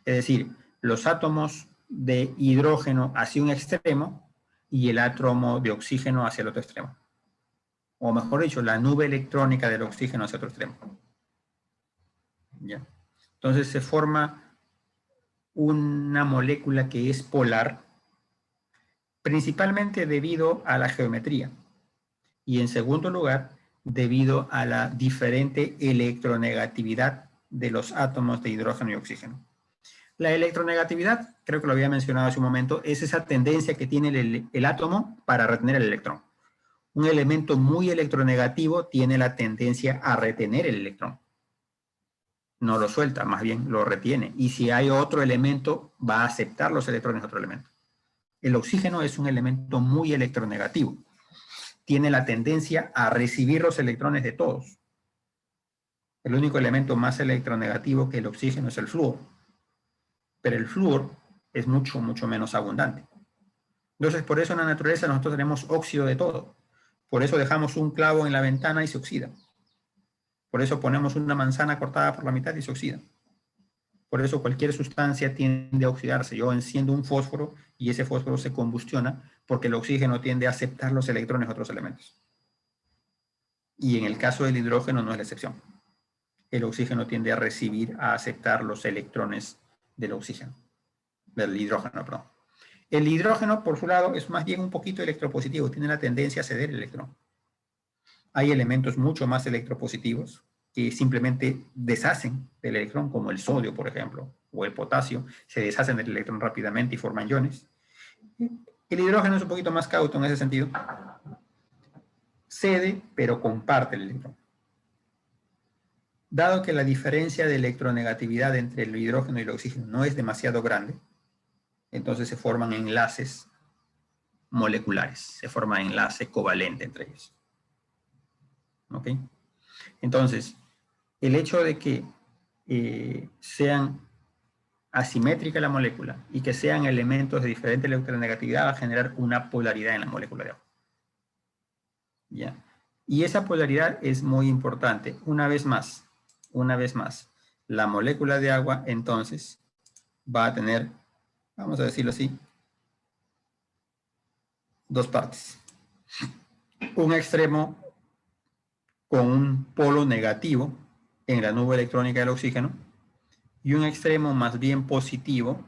Es decir, los átomos de hidrógeno hacia un extremo y el átomo de oxígeno hacia el otro extremo. o mejor dicho, la nube electrónica del oxígeno hacia otro extremo. ¿Ya? Entonces se forma una molécula que es polar, principalmente debido a la geometría. Y en segundo lugar, debido a la diferente electronegatividad de los átomos de hidrógeno y oxígeno. La electronegatividad, creo que lo había mencionado hace un momento, es esa tendencia que tiene el átomo para retener el electrón. Un elemento muy electronegativo tiene la tendencia a retener el electrón. No lo suelta, más bien lo retiene. Y si hay otro elemento, va a aceptar los electrones de otro elemento. El oxígeno es un elemento muy electronegativo. Tiene la tendencia a recibir los electrones de todos. El único elemento más electronegativo que el oxígeno es el flúor. Pero el flúor es mucho, mucho menos abundante. Entonces, por eso en la naturaleza nosotros tenemos óxido de todo. Por eso dejamos un clavo en la ventana y se oxida. Por eso ponemos una manzana cortada por la mitad y se oxida. Por eso cualquier sustancia tiende a oxidarse. Yo enciendo un fósforo y ese fósforo se combustiona porque el oxígeno tiende a aceptar los electrones de otros elementos. Y en el caso del hidrógeno no es la excepción. El oxígeno tiende a recibir, a aceptar los electrones del oxígeno, del hidrógeno, perdón. El hidrógeno, por su lado, es más bien un poquito electropositivo, tiene la tendencia a ceder el electrón. Hay elementos mucho más electropositivos que simplemente deshacen del electrón, como el sodio, por ejemplo, o el potasio, se deshacen del electrón rápidamente y forman iones. El hidrógeno es un poquito más cauto en ese sentido. Cede, pero comparte el electrón. Dado que la diferencia de electronegatividad entre el hidrógeno y el oxígeno no es demasiado grande, entonces se forman enlaces moleculares, se forma enlace covalente entre ellos. ¿Ok? Entonces, el hecho de que sean asimétrica la molécula y que sean elementos de diferente electronegatividad va a generar una polaridad en la molécula de agua. ¿Ya? Y esa polaridad es muy importante. Una vez más, la molécula de agua entonces va a tener, vamos a decirlo así, dos partes. Un extremo con un polo negativo en la nube electrónica del oxígeno y un extremo más bien positivo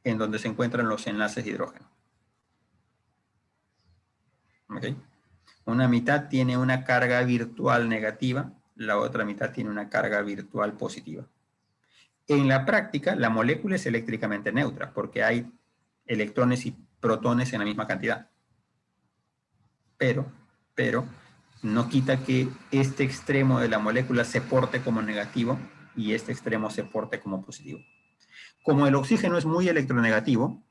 en donde se encuentran los enlaces de hidrógeno. ¿Okay? Una mitad tiene una carga virtual negativa, la otra mitad tiene una carga virtual positiva. En la práctica, la molécula es eléctricamente neutra porque hay electrones y protones en la misma cantidad. Pero no quita que este extremo de la molécula se porte como negativo y este extremo se porte como positivo. Como el oxígeno es muy electronegativo,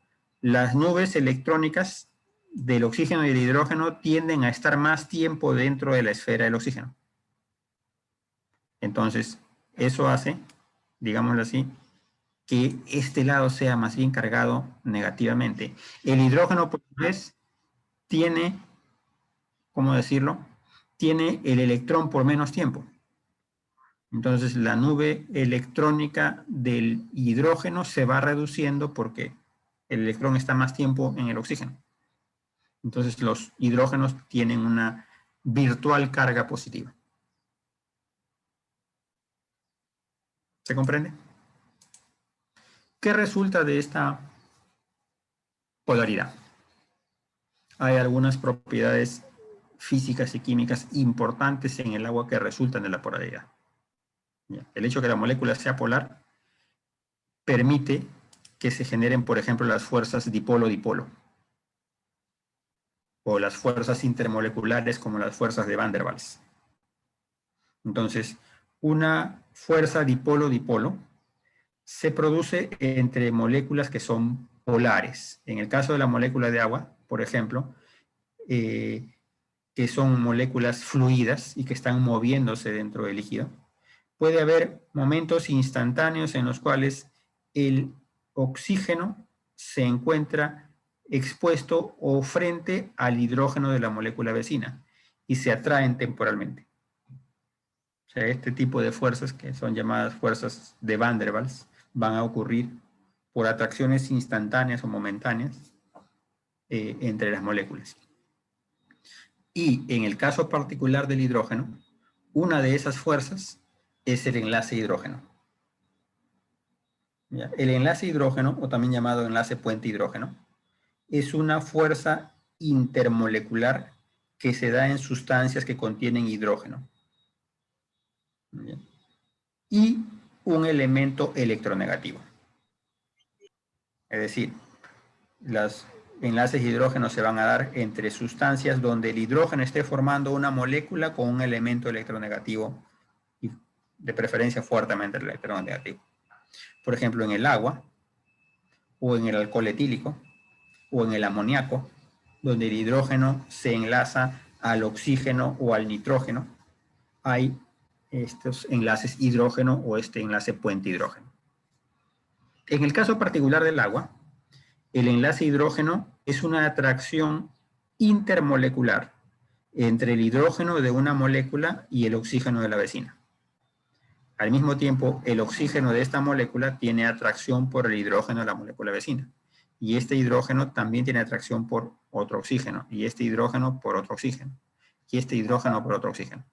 las nubes electrónicas del oxígeno y del hidrógeno tienden a estar más tiempo dentro de la esfera del oxígeno. Entonces, eso hace, digámoslo así, que este lado sea más bien cargado negativamente. El hidrógeno, por su vez, tiene, ¿cómo decirlo? Tiene el electrón por menos tiempo. Entonces, la nube electrónica del hidrógeno se va reduciendo porque el electrón está más tiempo en el oxígeno. Entonces, los hidrógenos tienen una virtual carga positiva. ¿Se comprende? ¿Qué resulta de esta polaridad? Hay algunas propiedades físicas y químicas importantes en el agua que resultan de la polaridad. El hecho de que la molécula sea polar permite que se generen, por ejemplo, las fuerzas dipolo-dipolo o las fuerzas intermoleculares como las fuerzas de Van der Waals. Entonces, una fuerza dipolo-dipolo se produce entre moléculas que son polares. En el caso de la molécula de agua, por ejemplo, que son moléculas fluidas y que están moviéndose dentro del líquido, puede haber momentos instantáneos en los cuales el oxígeno se encuentra expuesto o frente al hidrógeno de la molécula vecina y se atraen temporalmente. O sea, este tipo de fuerzas, que son llamadas fuerzas de Van der Waals, van a ocurrir por atracciones instantáneas o momentáneas entre las moléculas. Y en el caso particular del hidrógeno, una de esas fuerzas es el enlace hidrógeno. ¿Ya? El enlace hidrógeno, o también llamado enlace puente hidrógeno, es una fuerza intermolecular que se da en sustancias que contienen hidrógeno. ¿Ya? Y un elemento electronegativo. Es decir, los enlaces de hidrógeno se van a dar entre sustancias donde el hidrógeno esté formando una molécula con un elemento electronegativo y de preferencia fuertemente electronegativo. Por ejemplo, en el agua, o en el alcohol etílico, o en el amoníaco, donde el hidrógeno se enlaza al oxígeno o al nitrógeno, hay estos enlaces hidrógeno o este enlace puente hidrógeno. En el caso particular del agua, el enlace hidrógeno es una atracción intermolecular entre el hidrógeno de una molécula y el oxígeno de la vecina. Al mismo tiempo, el oxígeno de esta molécula tiene atracción por el hidrógeno de la molécula vecina. Y este hidrógeno también tiene atracción por otro oxígeno. Y este hidrógeno por otro oxígeno. Y este hidrógeno por otro oxígeno.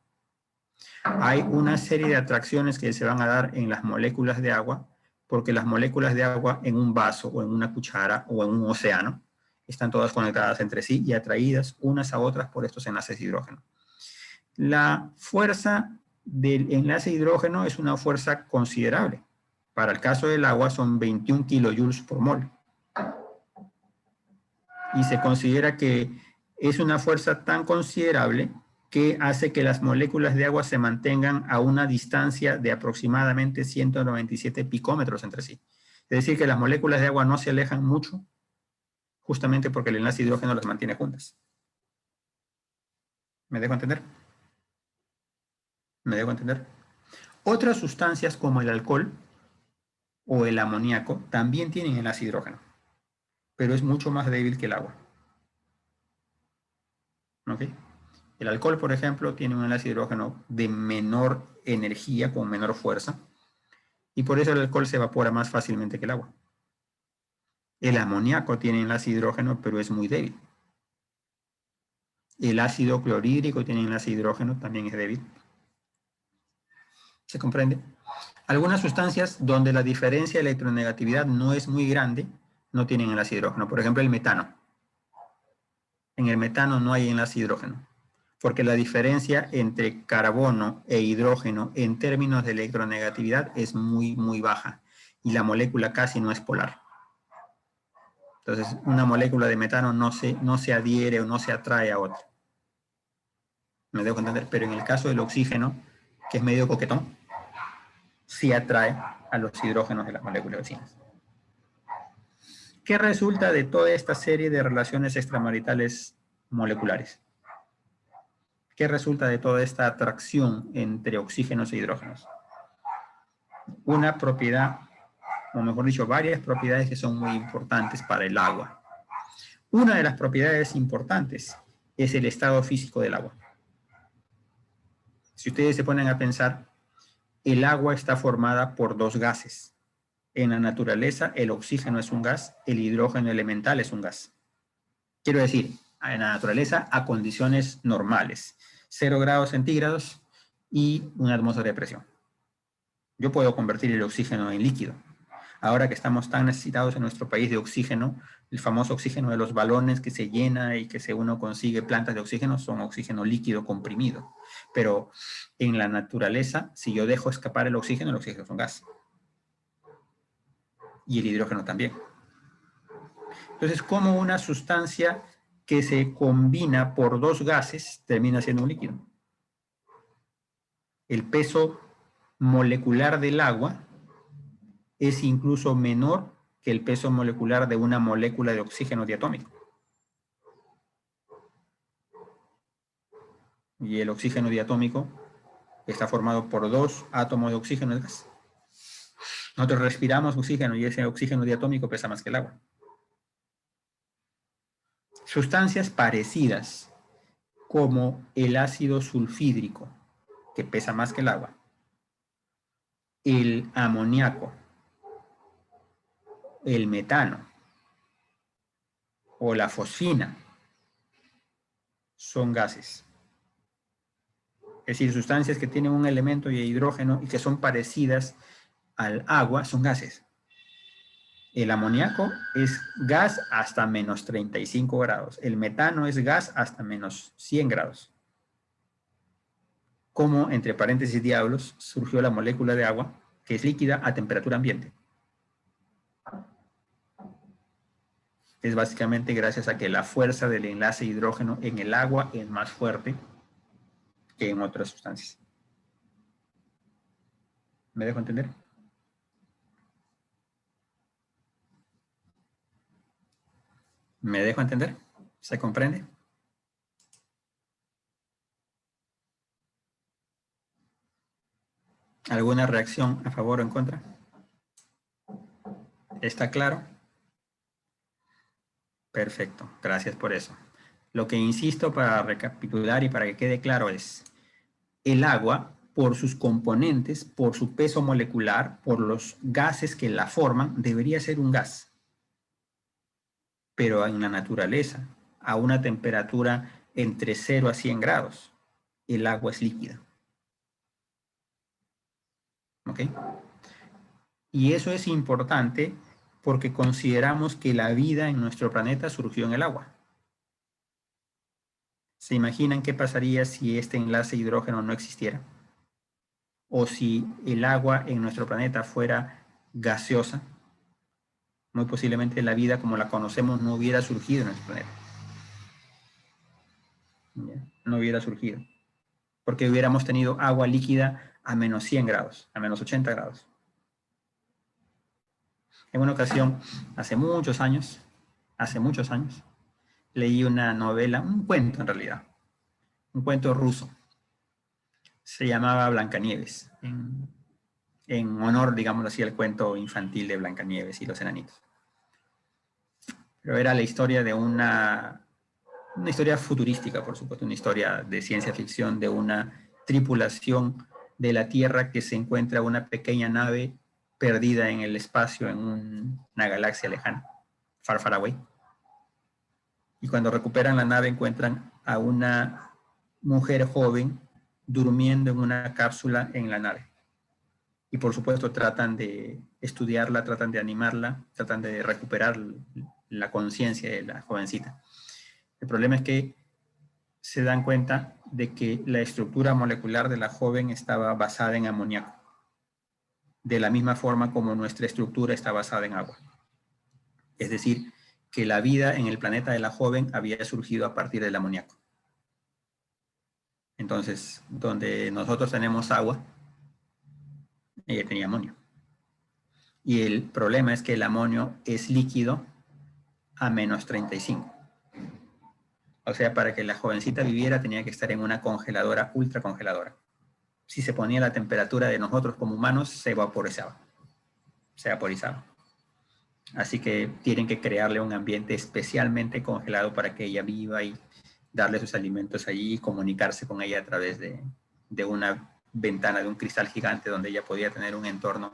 Hay una serie de atracciones que se van a dar en las moléculas de agua, porque las moléculas de agua en un vaso o en una cuchara o en un océano están todas conectadas entre sí y atraídas unas a otras por estos enlaces de hidrógeno. La fuerza del enlace de hidrógeno es una fuerza considerable. Para el caso del agua son 21 kilojoules por mol. Y se considera que es una fuerza tan considerable que hace que las moléculas de agua se mantengan a una distancia de aproximadamente 197 picómetros entre sí. Es decir, que las moléculas de agua no se alejan mucho, justamente porque el enlace de hidrógeno las mantiene juntas. ¿Me dejo entender? ¿Me dejo entender? Otras sustancias como el alcohol o el amoníaco también tienen enlace hidrógeno, pero es mucho más débil que el agua. ¿Ok? El alcohol, por ejemplo, tiene un enlace hidrógeno de menor energía, con menor fuerza, y por eso el alcohol se evapora más fácilmente que el agua. El amoníaco tiene enlace hidrógeno, pero es muy débil. El ácido clorhídrico tiene enlace hidrógeno, también es débil. ¿Se comprende? Algunas sustancias donde la diferencia de electronegatividad no es muy grande, no tienen enlace hidrógeno. Por ejemplo, el metano. En el metano no hay enlace hidrógeno, porque la diferencia entre carbono e hidrógeno en términos de electronegatividad es muy, muy baja y la molécula casi no es polar. Entonces, una molécula de metano no se adhiere o no se atrae a otra. Me dejo entender, pero en el caso del oxígeno, que es medio coquetón, sí atrae a los hidrógenos de las moléculas vecinas. ¿Qué resulta de toda esta serie de relaciones extramaritales moleculares? ¿Qué resulta de toda esta atracción entre oxígenos e hidrógenos? Una propiedad, o mejor dicho, varias propiedades que son muy importantes para el agua. Una de las propiedades importantes es el estado físico del agua. Si ustedes se ponen a pensar, el agua está formada por dos gases. En la naturaleza, el oxígeno es un gas, el hidrógeno elemental es un gas. Quiero decir, en la naturaleza a condiciones normales, 0 grados centígrados y una atmósfera de presión. Yo puedo convertir el oxígeno en líquido. Ahora que estamos tan necesitados en nuestro país de oxígeno, el famoso oxígeno de los balones que se llena y que uno consigue plantas de oxígeno son oxígeno líquido comprimido. Pero en la naturaleza, si yo dejo escapar el oxígeno es un gas. Y el hidrógeno también. Entonces, ¿cómo una sustancia que se combina por dos gases termina siendo un líquido? El peso molecular del agua es incluso menor que el peso molecular de una molécula de oxígeno diatómico. Y el oxígeno diatómico está formado por dos átomos de oxígeno de gas. Nosotros respiramos oxígeno y ese oxígeno diatómico pesa más que el agua. Sustancias parecidas, como el ácido sulfídrico, que pesa más que el agua, el amoníaco, el metano o la fosfina, son gases. Es decir, sustancias que tienen un elemento de hidrógeno y que son parecidas al agua son gases. El amoníaco es gas hasta menos 35 grados. El metano es gas hasta menos 100 grados. ¿Cómo, entre paréntesis diablos, surgió la molécula de agua, que es líquida a temperatura ambiente? Es básicamente gracias a que la fuerza del enlace hidrógeno en el agua es más fuerte que en otras sustancias. ¿Me dejo entender? ¿Me dejo entender? ¿Se comprende? ¿Alguna reacción a favor o en contra? ¿Está claro? Perfecto, gracias por eso. Lo que insisto para recapitular y para que quede claro es, el agua, por sus componentes, por su peso molecular, por los gases que la forman, debería ser un gas. Pero en la naturaleza, a una temperatura entre 0 a 100 grados, el agua es líquida. ¿Ok? Y eso es importante porque consideramos que la vida en nuestro planeta surgió en el agua. ¿Se imaginan qué pasaría si este enlace hidrógeno no existiera? O si el agua en nuestro planeta fuera gaseosa, muy posiblemente la vida como la conocemos no hubiera surgido en nuestro planeta. No hubiera surgido. Porque hubiéramos tenido agua líquida a menos 100 grados, a menos 80 grados. En una ocasión, hace muchos años, leí una novela, un cuento en realidad, un cuento ruso. Se llamaba Blancanieves, en honor, digamos así, al cuento infantil de Blancanieves y los enanitos. Pero era la historia de una historia futurística, por supuesto, una historia de ciencia ficción de una tripulación de la Tierra que se encuentra una pequeña nave perdida en el espacio en una galaxia lejana, far, far away. Y cuando recuperan la nave encuentran a una mujer joven durmiendo en una cápsula en la nave. Y por supuesto tratan de estudiarla, tratan de animarla, tratan de recuperar la conciencia de la jovencita. El problema es que se dan cuenta de que la estructura molecular de la joven estaba basada en amoníaco, de la misma forma como nuestra estructura está basada en agua. Es decir, que la vida en el planeta de la joven había surgido a partir del amoníaco. Entonces, donde nosotros tenemos agua, ella tenía amonio. Y el problema es que el amonio es líquido a menos 35. O sea, para que la jovencita viviera tenía que estar en una congeladora, ultracongeladora. Si se ponía la temperatura de nosotros como humanos, se vaporizaba. Así que tienen que crearle un ambiente especialmente congelado para que ella viva y darle sus alimentos allí y comunicarse con ella a través de una ventana, de un cristal gigante donde ella podía tener un entorno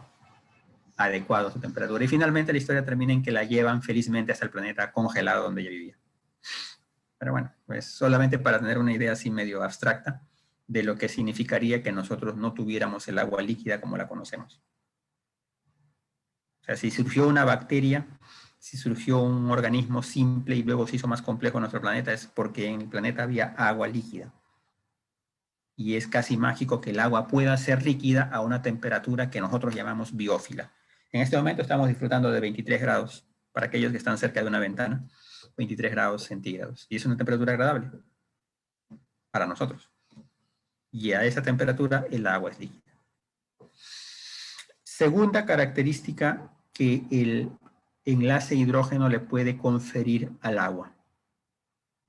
adecuado a su temperatura. Y finalmente la historia termina en que la llevan felizmente hasta el planeta congelado donde ella vivía. Pero bueno, pues solamente para tener una idea así medio abstracta de lo que significaría que nosotros no tuviéramos el agua líquida como la conocemos. O sea, si surgió una bacteria, si surgió un organismo simple y luego se hizo más complejo en nuestro planeta, es porque en el planeta había agua líquida. Y es casi mágico que el agua pueda ser líquida a una temperatura que nosotros llamamos biófila. En este momento estamos disfrutando de 23 grados, para aquellos que están cerca de una ventana, 23 grados centígrados. Y es una temperatura agradable para nosotros. Y a esa temperatura el agua es líquida. Segunda característica que el enlace hidrógeno le puede conferir al agua,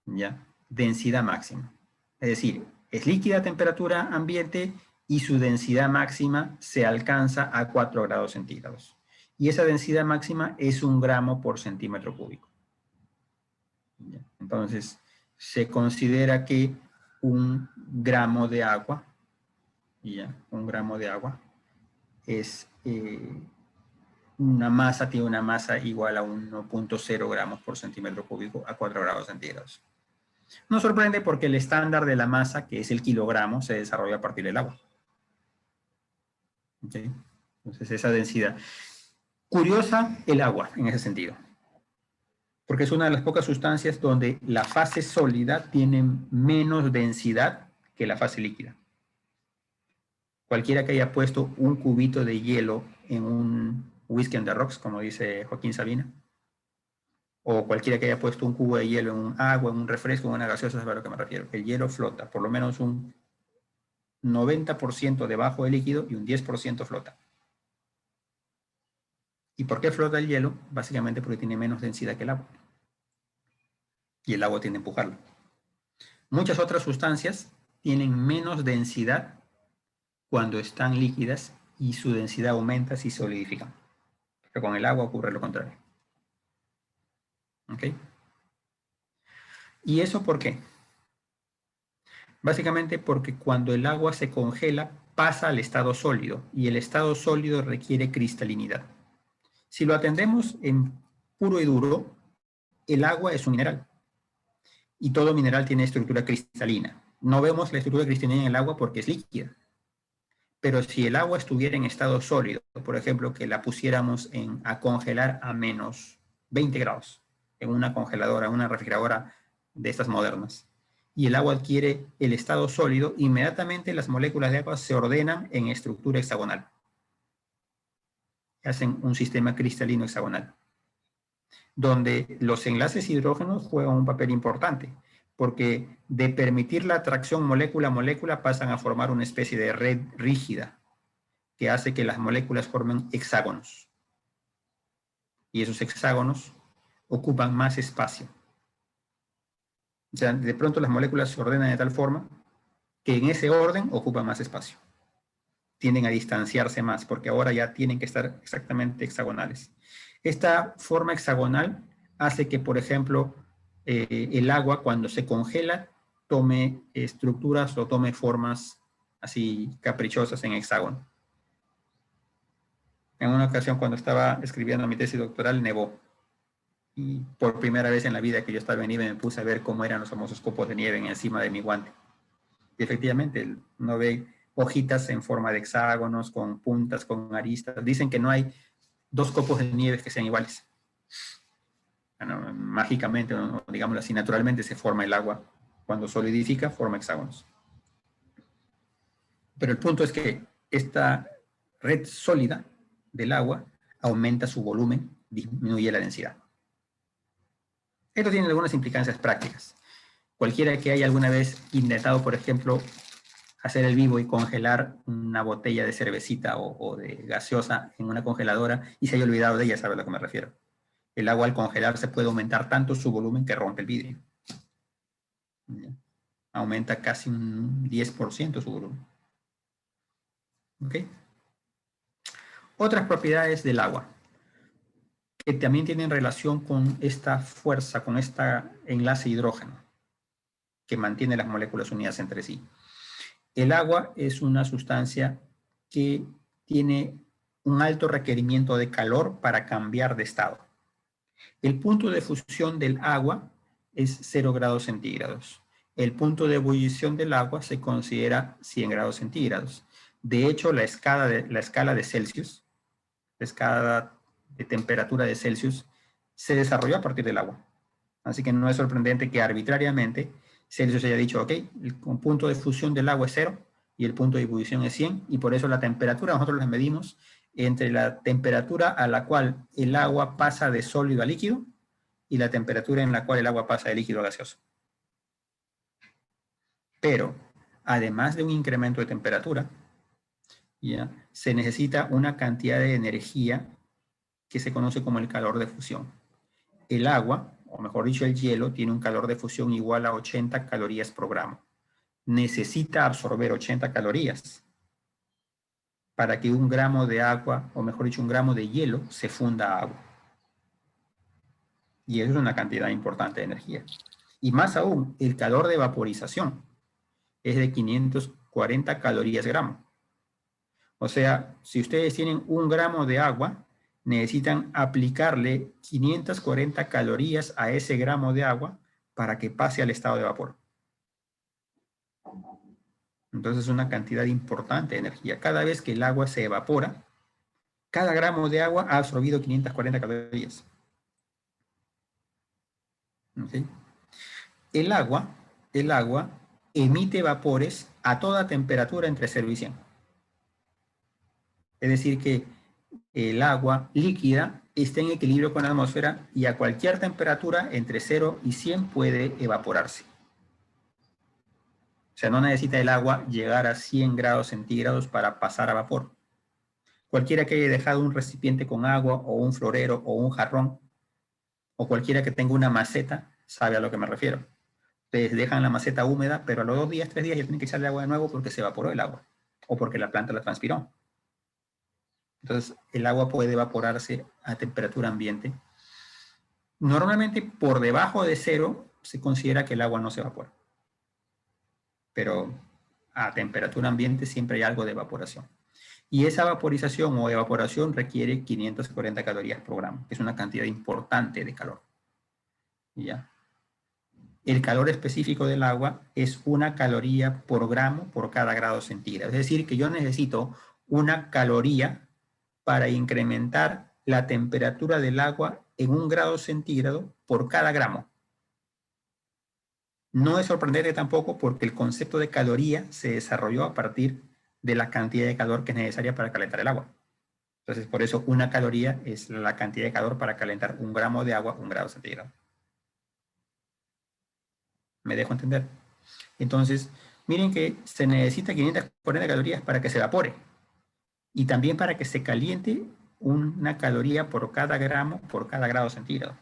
¿ya? Densidad máxima. Es decir, es líquida a temperatura ambiente y su densidad máxima se alcanza a 4 grados centígrados. Y esa densidad máxima es 1 gramo por centímetro cúbico. ¿Ya? Entonces, se considera que 1 gramo de agua, ¿ya? 1 gramo de agua es una masa, tiene una masa igual a 1.0 gramos por centímetro cúbico a 4 grados centígrados. No sorprende porque el estándar de la masa, que es el kilogramo, se desarrolla a partir del agua. ¿Okay? Entonces, esa densidad. Curiosa el agua en ese sentido, porque es una de las pocas sustancias donde la fase sólida tiene menos densidad que la fase líquida. Cualquiera que haya puesto un cubito de hielo en un whisky on the rocks, como dice Joaquín Sabina, o cualquiera que haya puesto un cubo de hielo en un agua, en un refresco, en una gaseosa, sabe a lo que me refiero. El hielo flota, por lo menos un 90% debajo del líquido y un 10% flota. ¿Y por qué flota el hielo? Básicamente porque tiene menos densidad que el agua. Y el agua tiende a empujarlo. Muchas otras sustancias tienen menos densidad cuando están líquidas y su densidad aumenta si solidifican. Pero con el agua ocurre lo contrario. ¿Ok? ¿Y eso por qué? Básicamente porque cuando el agua se congela pasa al estado sólido y el estado sólido requiere cristalinidad. Si lo atendemos en puro y duro, el agua es un mineral y todo mineral tiene estructura cristalina. No vemos la estructura cristalina en el agua porque es líquida. Pero si el agua estuviera en estado sólido, por ejemplo, que la pusiéramos a congelar a menos 20 grados, en una congeladora, una refrigeradora de estas modernas, y el agua adquiere el estado sólido, inmediatamente las moléculas de agua se ordenan en estructura hexagonal. Hacen un sistema cristalino hexagonal, donde los enlaces hidrógenos juegan un papel importante, porque de permitir la atracción molécula a molécula pasan a formar una especie de red rígida que hace que las moléculas formen hexágonos. Y esos hexágonos ocupan más espacio. O sea, de pronto las moléculas se ordenan de tal forma que en ese orden ocupan más espacio. Tienden a distanciarse más porque ahora ya tienen que estar exactamente hexagonales. Esta forma hexagonal hace que, por ejemplo, el agua cuando se congela tome estructuras o tome formas así caprichosas en hexágono. En una ocasión, cuando estaba escribiendo mi tesis doctoral, nevó. Y por primera vez en la vida que yo estaba en nieve, me puse a ver cómo eran los famosos copos de nieve encima de mi guante. Y efectivamente, uno ve hojitas en forma de hexágonos, con puntas, con aristas. Dicen que no hay dos copos de nieve que sean iguales. Bueno, mágicamente, o digámoslo así, naturalmente se forma el agua. Cuando solidifica, forma hexágonos. Pero el punto es que esta red sólida del agua aumenta su volumen, disminuye la densidad. Esto tiene algunas implicancias prácticas. Cualquiera que haya alguna vez intentado, por ejemplo, hacer el vivo y congelar una botella de cervecita o de gaseosa en una congeladora y se haya olvidado de ella, sabe a lo que me refiero. El agua al congelarse puede aumentar tanto su volumen que rompe el vidrio. Aumenta casi un 10% su volumen. ¿Ok? Otras propiedades del agua que también tienen relación con esta fuerza, con este enlace hidrógeno que mantiene las moléculas unidas entre sí. El agua es una sustancia que tiene un alto requerimiento de calor para cambiar de estado. El punto de fusión del agua es 0 grados centígrados. El punto de ebullición del agua se considera 100 grados centígrados. De hecho, la escala de Celsius, la escala de temperatura de Celsius, se desarrolló a partir del agua. Así que no es sorprendente que arbitrariamente Celsius haya dicho, ok, el punto de fusión del agua es 0 y el punto de ebullición es 100, y por eso la temperatura nosotros la medimos entre la temperatura a la cual el agua pasa de sólido a líquido y la temperatura en la cual el agua pasa de líquido a gaseoso. Pero, además de un incremento de temperatura, ¿ya?, se necesita una cantidad de energía que se conoce como el calor de fusión. El agua, o mejor dicho el hielo, tiene un calor de fusión igual a 80 calorías por gramo. Necesita absorber 80 calorías para que un gramo de agua, o mejor dicho un gramo de hielo, se funda a agua. Y eso es una cantidad importante de energía. Y más aún, el calor de vaporización es de 540 calorías gramo. O sea, si ustedes tienen 1 gramo de agua, necesitan aplicarle 540 calorías a ese gramo de agua para que pase al estado de vapor. Entonces es una cantidad importante de energía. Cada vez que el agua se evapora, cada gramo de agua ha absorbido 540 calorías. ¿Okay? El agua emite vapores a toda temperatura entre 0 y 100. Es decir que el agua líquida está en equilibrio con la atmósfera y a cualquier temperatura entre 0 y 100 puede evaporarse. O sea, no necesita el agua llegar a 100 grados centígrados para pasar a vapor. Cualquiera que haya dejado un recipiente con agua o un florero o un jarrón, o cualquiera que tenga una maceta, sabe a lo que me refiero. Ustedes dejan la maceta húmeda, pero a los 2 días, 3 días ya tienen que echarle agua de nuevo porque se evaporó el agua o porque la planta la transpiró. Entonces, el agua puede evaporarse a temperatura ambiente. Normalmente, por debajo de 0, se considera que el agua no se evapora. Pero a temperatura ambiente siempre hay algo de evaporación. Y esa vaporización o evaporación requiere 540 calorías por gramo, que es una cantidad importante de calor. ¿Ya? El calor específico del agua es 1 caloría por gramo por cada grado centígrado. Es decir, que yo necesito 1 caloría para incrementar la temperatura del agua en 1 grado centígrado por cada gramo. No es sorprendente tampoco porque el concepto de caloría se desarrolló a partir de la cantidad de calor que es necesaria para calentar el agua. Entonces, por eso 1 caloría es la cantidad de calor para calentar 1 gramo de agua, 1 grado centígrado. ¿Me dejo entender? Entonces, miren que se necesita 540 calorías para que se evapore y también para que se caliente 1 caloría por cada gramo por cada grado centígrado.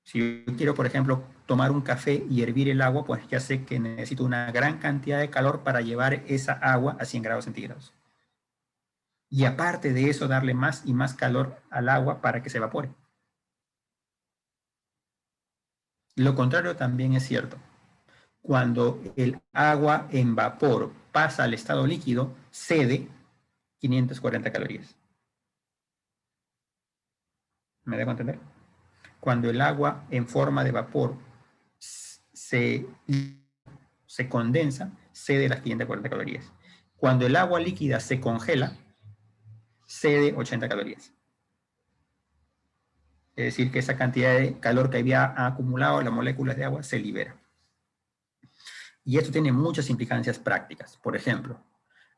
Si yo quiero, por ejemplo, tomar un café y hervir el agua, pues ya sé que necesito una gran cantidad de calor para llevar esa agua a 100 grados centígrados. Y aparte de eso, darle más y más calor al agua para que se evapore. Lo contrario también es cierto. Cuando el agua en vapor pasa al estado líquido, cede 540 calorías. ¿Me dejo entender? Cuando el agua en forma de vapor se condensa, cede las 540 calorías. Cuando el agua líquida se congela, cede 80 calorías. Es decir, que esa cantidad de calor que había acumulado en las moléculas de agua se libera. Y esto tiene muchas implicancias prácticas. Por ejemplo,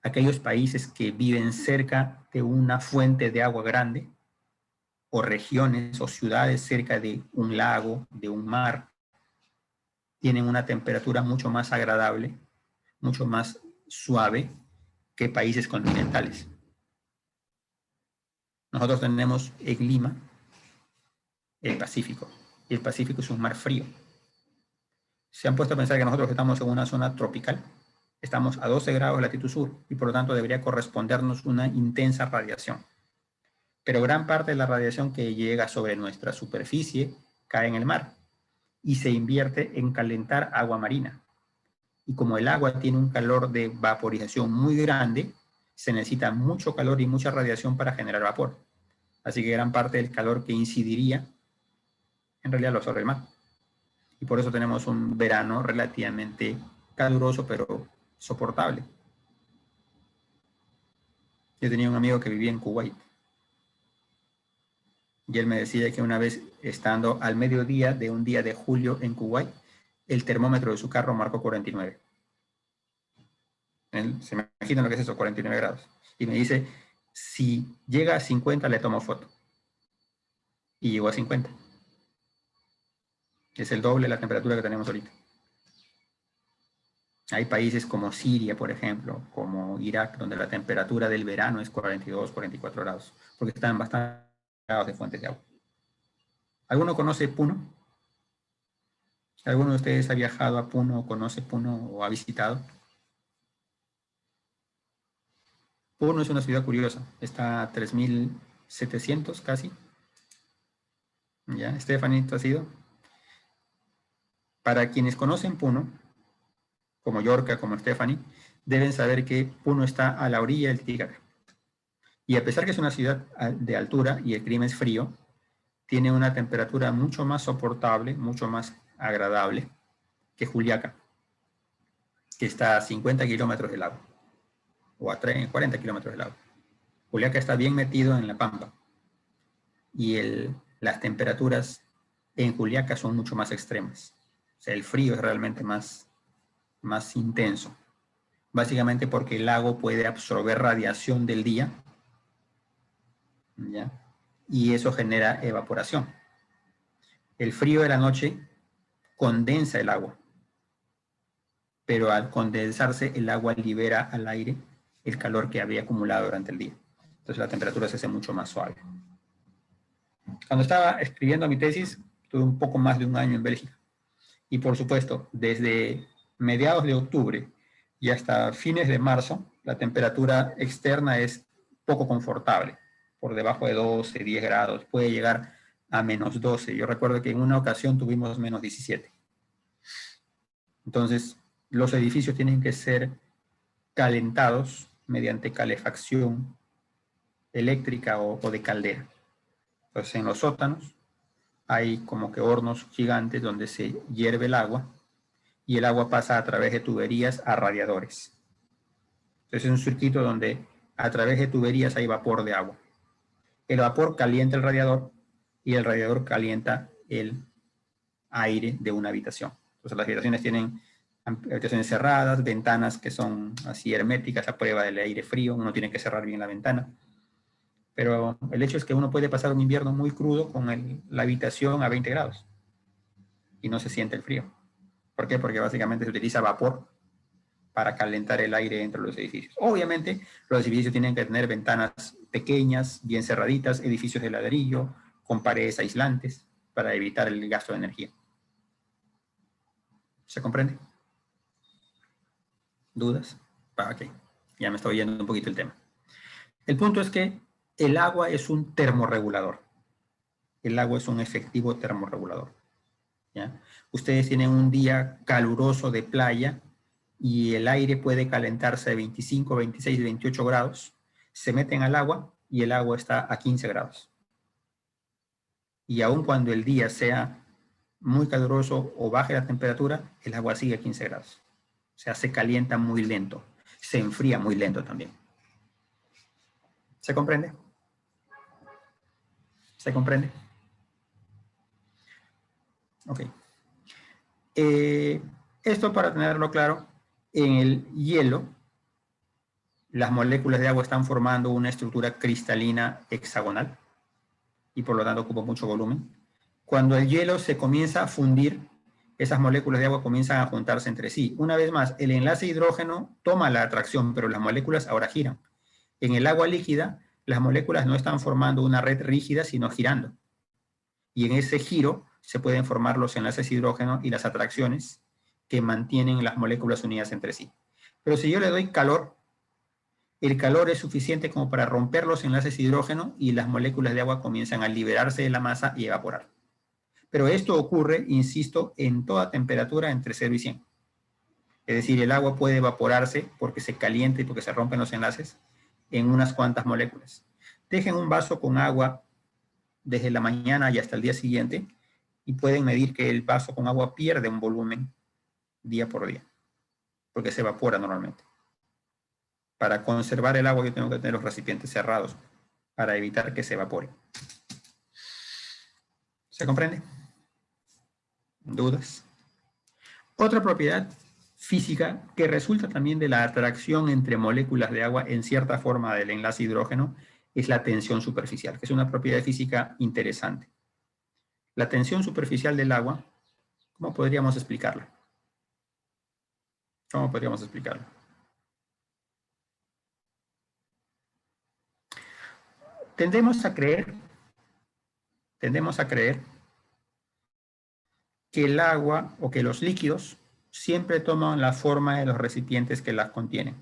aquellos países que viven cerca de una fuente de agua grande, o regiones o ciudades cerca de un lago, de un mar, tienen una temperatura mucho más agradable, mucho más suave que países continentales. Nosotros tenemos en Lima el Pacífico. Y el Pacífico es un mar frío. Se han puesto a pensar que nosotros estamos en una zona tropical. Estamos a 12 grados de latitud sur y por lo tanto debería correspondernos una intensa radiación. Pero gran parte de la radiación que llega sobre nuestra superficie cae en el mar y se invierte en calentar agua marina. Y como el agua tiene un calor de vaporización muy grande, se necesita mucho calor y mucha radiación para generar vapor. Así que gran parte del calor que incidiría, en realidad lo absorbe el mar. Y por eso tenemos un verano relativamente caluroso, pero soportable. Yo tenía un amigo que vivía en Kuwait. Y él me decía que una vez estando al mediodía de un día de julio en Kuwait, el termómetro de su carro marcó 49. Se me imagina lo que es eso, 49 grados. Y me dice, si llega a 50 le tomo foto. Y llegó a 50. Es el doble de la temperatura que tenemos ahorita. Hay países como Siria, por ejemplo, como Irak, donde la temperatura del verano es 42, 44 grados, porque están bastante grados de fuentes de agua. ¿Alguno conoce Puno? ¿Alguno de ustedes ha viajado a Puno, conoce Puno o ha visitado? Puno es una ciudad curiosa, está a 3.700 casi. ¿Ya? Stephanie, ¿tú has ido? Para quienes conocen Puno, como Yorka, como Stephanie, deben saber que Puno está a la orilla del Titicaca. Y a pesar que es una ciudad de altura y el clima es frío, tiene una temperatura mucho más soportable, mucho más agradable que Juliaca, que está a 50 kilómetros del agua, o a 40 kilómetros del agua. Juliaca está bien metido en la pampa, y las temperaturas en Juliaca son mucho más extremas. O sea, el frío es realmente más intenso. Básicamente porque el lago puede absorber radiación del día, ¿ya? Y eso genera evaporación. El frío de la noche condensa el agua, pero al condensarse el agua libera al aire el calor que había acumulado durante el día. Entonces la temperatura se hace mucho más suave. Cuando estaba escribiendo mi tesis, tuve un poco más de un año en Bélgica. Y por supuesto, desde mediados de octubre y hasta fines de marzo, la temperatura externa es poco confortable, por debajo de 12, 10 grados, puede llegar a menos 12. Yo recuerdo que en una ocasión tuvimos menos 17. Entonces, los edificios tienen que ser calentados mediante calefacción eléctrica o de caldera. Entonces, en los sótanos hay como que hornos gigantes donde se hierve el agua y el agua pasa a través de tuberías a radiadores. Entonces es un circuito donde a través de tuberías hay vapor de agua. El vapor calienta el radiador y el radiador calienta el aire de una habitación. Entonces las habitaciones tienen habitaciones cerradas, ventanas que son así herméticas a prueba del aire frío, uno tiene que cerrar bien la ventana. Pero el hecho es que uno puede pasar un invierno muy crudo con la habitación a 20 grados y no se siente el frío. ¿Por qué? Porque básicamente se utiliza vapor para calentar el aire dentro de los edificios. Obviamente, los edificios tienen que tener ventanas pequeñas, bien cerraditas, edificios de ladrillo, con paredes aislantes, para evitar el gasto de energía. ¿Se comprende? ¿Dudas? Ok, ya me estoy yendo un poquito el tema. El punto es que el agua es un termorregulador. El agua es un efectivo termorregulador. ¿Ya? Ustedes tienen un día caluroso de playa y el aire puede calentarse de 25, 26, 28 grados, se meten al agua y el agua está a 15 grados. Y aun cuando el día sea muy caluroso o baje la temperatura, el agua sigue a 15 grados. O sea, se calienta muy lento, se enfría muy lento también. ¿Se comprende? ¿Se comprende? Ok. Esto para tenerlo claro, en el hielo, las moléculas de agua están formando una estructura cristalina hexagonal y por lo tanto ocupa mucho volumen. Cuando el hielo se comienza a fundir, esas moléculas de agua comienzan a juntarse entre sí. Una vez más, el enlace hidrógeno toma la atracción, pero las moléculas ahora giran. En el agua líquida, las moléculas no están formando una red rígida, sino girando. Y en ese giro se pueden formar los enlaces hidrógeno y las atracciones que mantienen las moléculas unidas entre sí. Pero si yo le doy calor, el calor es suficiente como para romper los enlaces hidrógeno y las moléculas de agua comienzan a liberarse de la masa y evaporar. Pero esto ocurre, insisto, en toda temperatura entre 0 y 100. Es decir, el agua puede evaporarse porque se calienta y porque se rompen los enlaces en unas cuantas moléculas. Dejen un vaso con agua desde la mañana y hasta el día siguiente y pueden medir que el vaso con agua pierde un volumen día por día, porque se evapora normalmente. Para conservar el agua yo tengo que tener los recipientes cerrados para evitar que se evapore. ¿Se comprende? ¿Dudas? Otra propiedad física que resulta también de la atracción entre moléculas de agua en cierta forma del enlace hidrógeno es la tensión superficial, que es una propiedad física interesante. La tensión superficial del agua, ¿cómo podríamos explicarla? ¿Cómo podríamos explicarla? Tendemos a creer que el agua o que los líquidos siempre toman la forma de los recipientes que las contienen.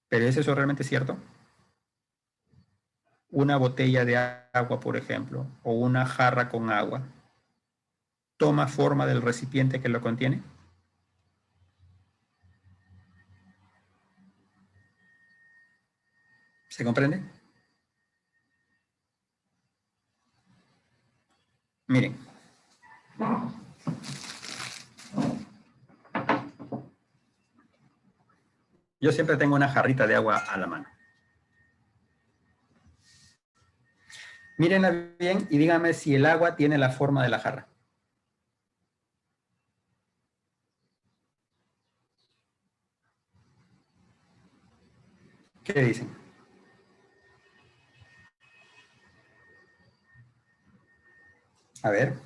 ¿Pero es eso realmente cierto? Una botella de agua, por ejemplo, o una jarra con agua, ¿toma forma del recipiente que lo contiene? ¿Se comprende? Yo siempre tengo una jarrita de agua a la mano. Mírenla bien y díganme si el agua tiene la forma de la jarra. ¿Qué dicen? A ver.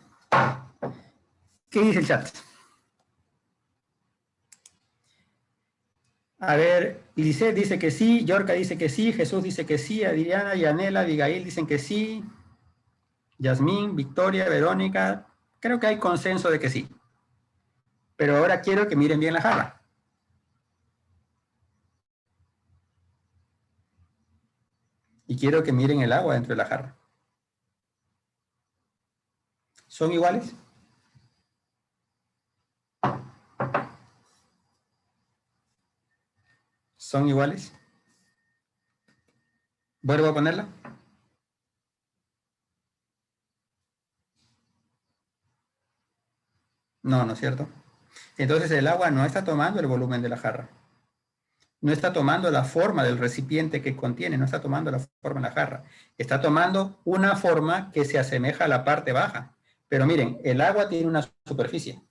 ¿Qué dice el chat? A ver, Lisette dice que sí, Yorka dice que sí, Jesús dice que sí, Adriana, Yanela, Abigail dicen que sí, Yasmín, Victoria, Verónica, creo que hay consenso de que sí. Pero ahora quiero que miren bien la jarra. Y quiero que miren el agua dentro de la jarra. ¿Son iguales? ¿Son iguales? ¿Vuelvo a ponerla? No, ¿no es cierto? Entonces el agua no está tomando el volumen de la jarra. No está tomando la forma del recipiente que contiene, no está tomando la forma de la jarra. Está tomando una forma que se asemeja a la parte baja. Pero miren, el agua tiene una superficie.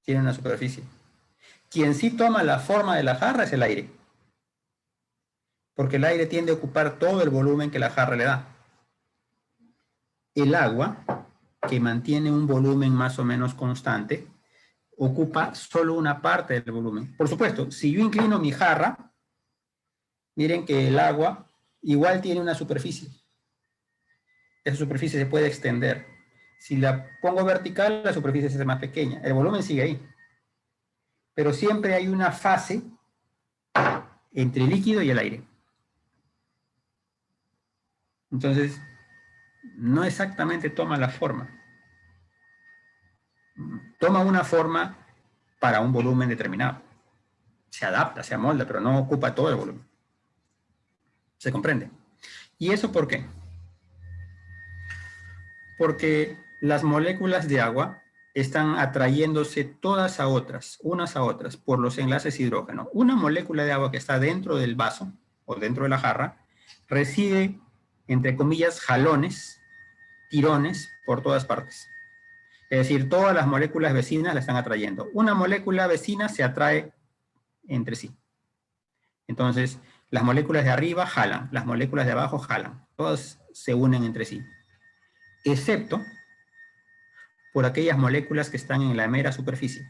Tiene una superficie. Quien sí toma la forma de la jarra es el aire. Porque el aire tiende a ocupar todo el volumen que la jarra le da. El agua, que mantiene un volumen más o menos constante, ocupa solo una parte del volumen. Por supuesto, si yo inclino mi jarra, miren que el agua igual tiene una superficie. Esa superficie se puede extender. Si la pongo vertical, la superficie se hace más pequeña. El volumen sigue ahí. Pero siempre hay una fase entre el líquido y el aire. Entonces, no exactamente toma la forma. Toma una forma para un volumen determinado. Se adapta, se amolda, pero no ocupa todo el volumen. ¿Se comprende? ¿Y eso por qué? Porque las moléculas de agua están atrayéndose todas a otras, unas a otras, por los enlaces hidrógeno. Una molécula de agua que está dentro del vaso o dentro de la jarra recibe, entre comillas, jalones, tirones por todas partes. Es decir, todas las moléculas vecinas la están atrayendo. Una molécula vecina se atrae entre sí. Entonces, las moléculas de arriba jalan, las moléculas de abajo jalan. Todas se unen entre sí. Excepto por aquellas moléculas que están en la mera superficie.